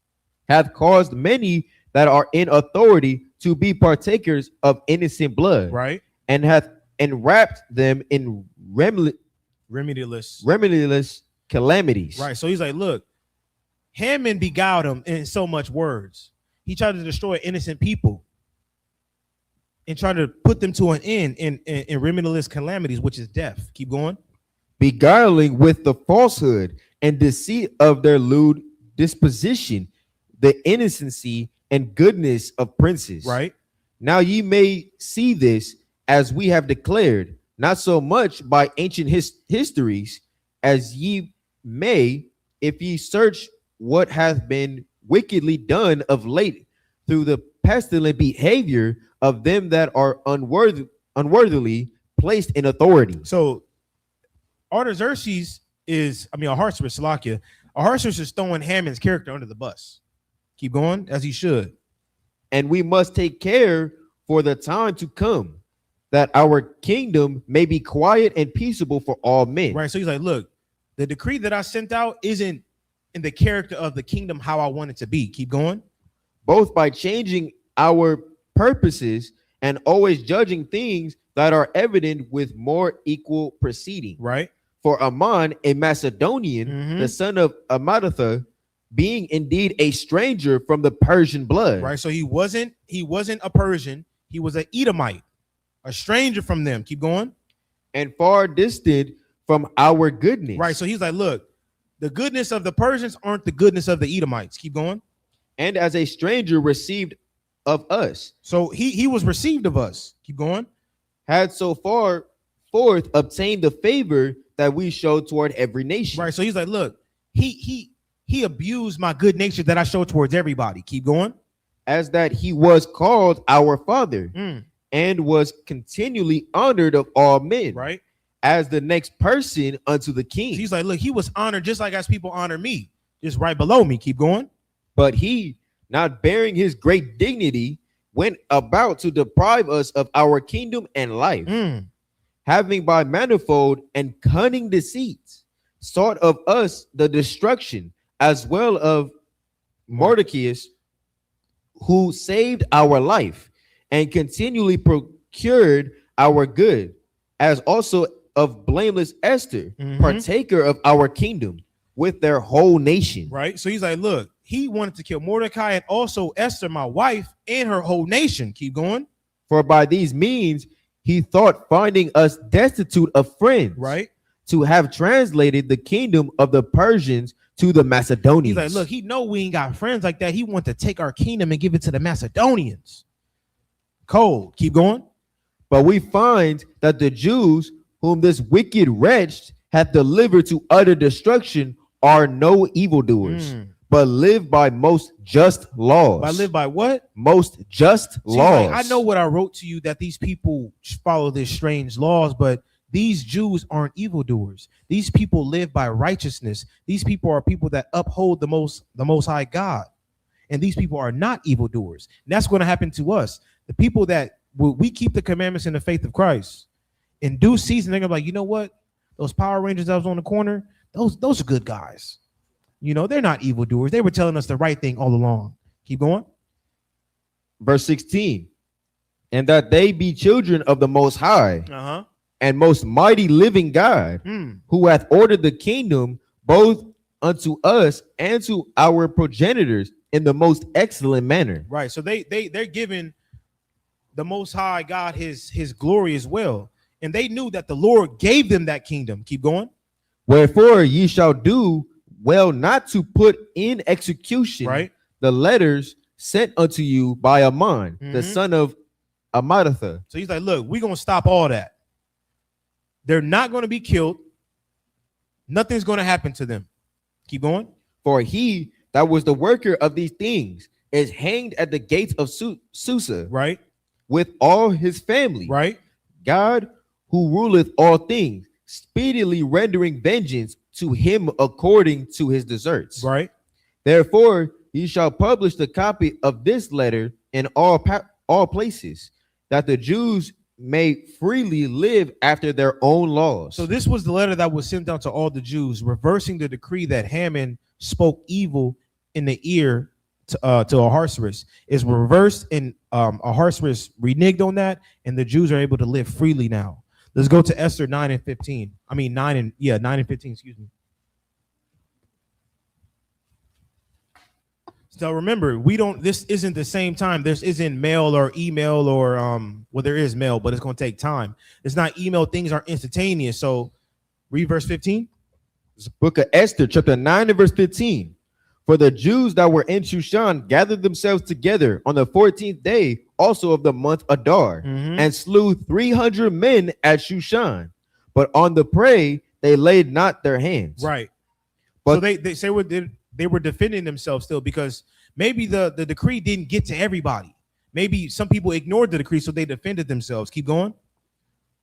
hath caused many that are in authority to be partakers of innocent blood, right? And hath enwrapped them in remediless calamities. Right. So he's like, look, Haman beguiled him in so much words. He tried to destroy innocent people and try to put them to an end in remediless calamities, which is death. Keep going. Beguiling with the falsehood and deceit of their lewd disposition, the innocency and goodness of princes. Right. Now ye may see this, as we have declared, not so much by ancient histories, as ye may, if ye search what hath been wickedly done of late through the pestilent behavior of them that are unworthily placed in authority. So Ahasuerus Ahasuerus is throwing Haman's character under the bus. Keep going, as he should. And we must take care for the time to come, that our kingdom may be quiet and peaceable for all men. Right. So he's like, look, the decree that I sent out isn't in the character of the kingdom how I want it to be. Keep going. Both by changing our purposes and always judging things that are evident with more equal proceeding. Right. For Haman, a Macedonian, the son of Amadatha, being indeed a stranger from the Persian blood. Right. So he wasn't a Persian. He was an Edomite, a stranger from them. Keep going. And far distant from our goodness. Right. So he's like, look, the goodness of the Persians aren't the goodness of the Edomites. Keep going. And as a stranger received of us. So he was received of us. Keep going. Had so far forth obtained the favor that we showed toward every nation. Right. So he's like, look, he abused my good nature that I showed towards everybody. Keep going. As that he was called our father and was continually honored of all men. Right. As the next person unto the king. So he's like, look, he was honored just like as people honor me, just right below me. Keep going. But he, not bearing his great dignity, went about to deprive us of our kingdom and life, having by manifold and cunning deceits sought of us the destruction, as well of Mordecai, who saved our life and continually procured our good, as also of blameless Esther, partaker of our kingdom with their whole nation. Right. So he's like, look, he wanted to kill Mordecai and also Esther, my wife, and her whole nation. Keep going. For by these means he thought, finding us destitute of friends, right, to have translated the kingdom of the Persians to the Macedonians. He's like, look, he know we ain't got friends like that. He want to take our kingdom and give it to the Macedonians. Cold. Keep going. But we find that the Jews, whom this wicked wretch hath delivered to utter destruction, are no evildoers, but live by most just laws. By live by what? Most just laws. Like, I know what I wrote to you, that these people follow these strange laws, but these Jews aren't evildoers. These people live by righteousness. These people are people that uphold the most high God. And these people are not evildoers. And that's going to happen to us. The people that we keep the commandments in the faith of Christ, in due season, they're gonna be like, you know what? Those Power Rangers that was on the corner, those are good guys. You know, they're not evildoers. They were telling us the right thing all along. Keep going. Verse 16. And that they be children of the Most High and most mighty living God, who hath ordered the kingdom both unto us and to our progenitors in the most excellent manner. Right. So they're giving the Most High God his glory as well. And they knew that the Lord gave them that kingdom. Keep going. Wherefore ye shall do well not to put in execution the letters sent unto you by Haman, the son of Amadatha. So he's like, look, we're going to stop all that. They're not going to be killed. Nothing's going to happen to them. Keep going. For he that was the worker of these things is hanged at the gates of Susa, right, with all his family. Right. God, who ruleth all things, speedily rendering vengeance to him according to his deserts. Right. Therefore, he shall publish the copy of this letter in all places, that the Jews may freely live after their own laws. So this was the letter that was sent out to all the Jews, reversing the decree that Haman spoke evil in the ear to Ahasuerus. Is reversed, and Ahasuerus reneged on that, and the Jews are able to live freely now. Let's go to Esther 9 and 15. 9 and 15, excuse me. So remember, this isn't the same time. This isn't mail or email or well, there is mail, but it's going to take time. It's not email. Things are instantaneous. So read verse 15. It's the book of Esther, chapter 9 and verse 15. For the Jews that were in Shushan gathered themselves together on the 14th day also of the month Adar, Mhm. and slew 300 men at Shushan. But on the prey they laid not their hands. Right. But so they say they were defending themselves still, because maybe the decree didn't get to everybody. Maybe some people ignored the decree, so they defended themselves. Keep going.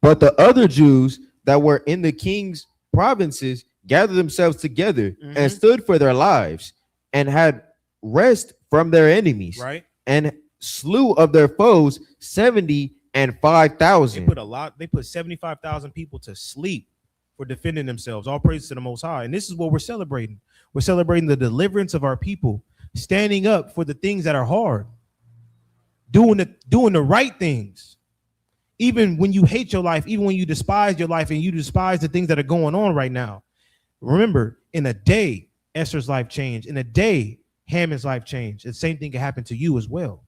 But the other Jews that were in the king's provinces gathered themselves together Mhm. and stood for their lives, and had rest from their enemies, Right. and slew of their foes 70 and 5,000. They put 75,000 people to sleep for defending themselves. All praise to the Most High. And this is what we're celebrating. We're celebrating the deliverance of our people, standing up for the things that are hard, doing the right things. Even when you hate your life, even when you despise your life and you despise the things that are going on right now. Remember, in a day, Esther's life changed. In a day, Haman's life changed. The same thing can happen to you as well.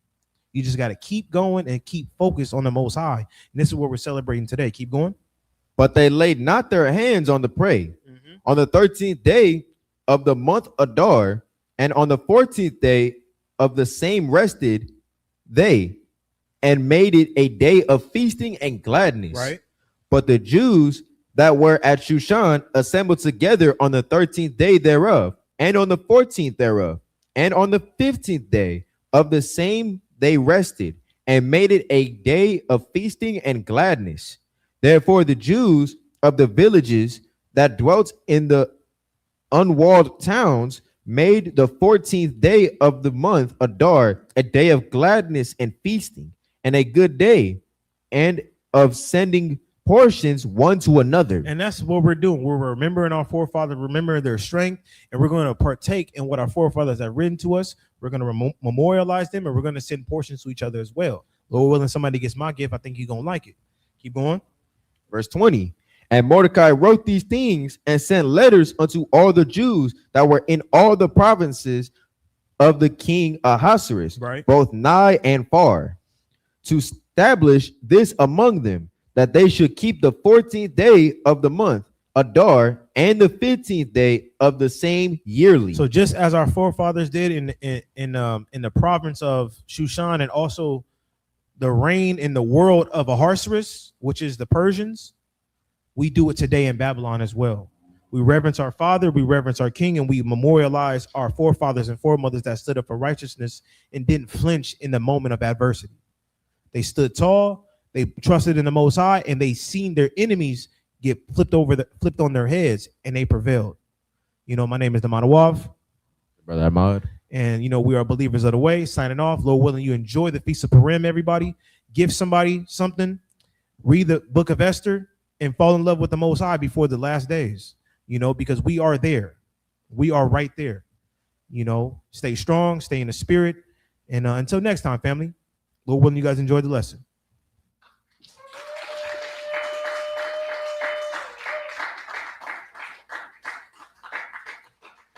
You just got to keep going and keep focused on the Most High. And this is what we're celebrating today. Keep going. But they laid not their hands on the prey. Mhm. On the 13th day of the month Adar, and on the 14th day of the same rested they, and made it a day of feasting and gladness. Right. But the Jews that were at Shushan assembled together on the 13th day thereof, and on the 14th thereof, and on the 15th day of the same they rested, and made it a day of feasting and gladness. Therefore the Jews of the villages that dwelt in the unwalled towns made the 14th day of the month Adar a day of gladness and feasting, and a good day, and of sending portions one to another. And that's what we're doing. We're remembering our forefathers, remembering their strength, and we're going to partake in what our forefathers have written to us. We're going to memorialize them, and we're going to send portions to each other as well. Lord willing, somebody gets my gift, I think you're going to like it. Keep going. Verse 20. And Mordecai wrote these things and sent letters unto all the Jews that were in all the provinces of the king Ahasuerus, Right. both nigh and far, to establish this among them, that they should keep the 14th day of the month Adar, and the 15th day of the same yearly. So just as our forefathers did in the province of Shushan, and also the reign in the world of Ahasuerus, which is the Persians, we do it today in Babylon as well. We reverence our father, we reverence our king, and we memorialize our forefathers and foremothers that stood up for righteousness and didn't flinch in the moment of adversity. They stood tall, they trusted in the Most High, and they seen their enemies get flipped on their heads, and they prevailed. You know, my name is Damanawaf, Brother Ahmad. and you know, we are believers of the way. Signing off. Lord willing, you enjoy the Feast of Purim, everybody. Give somebody something. Read the book of Esther and fall in love with the Most High before the last days, you know, because we are there. We are right there. You know, stay strong, stay in the spirit. And until next time, family, Lord willing, you guys enjoy the lesson.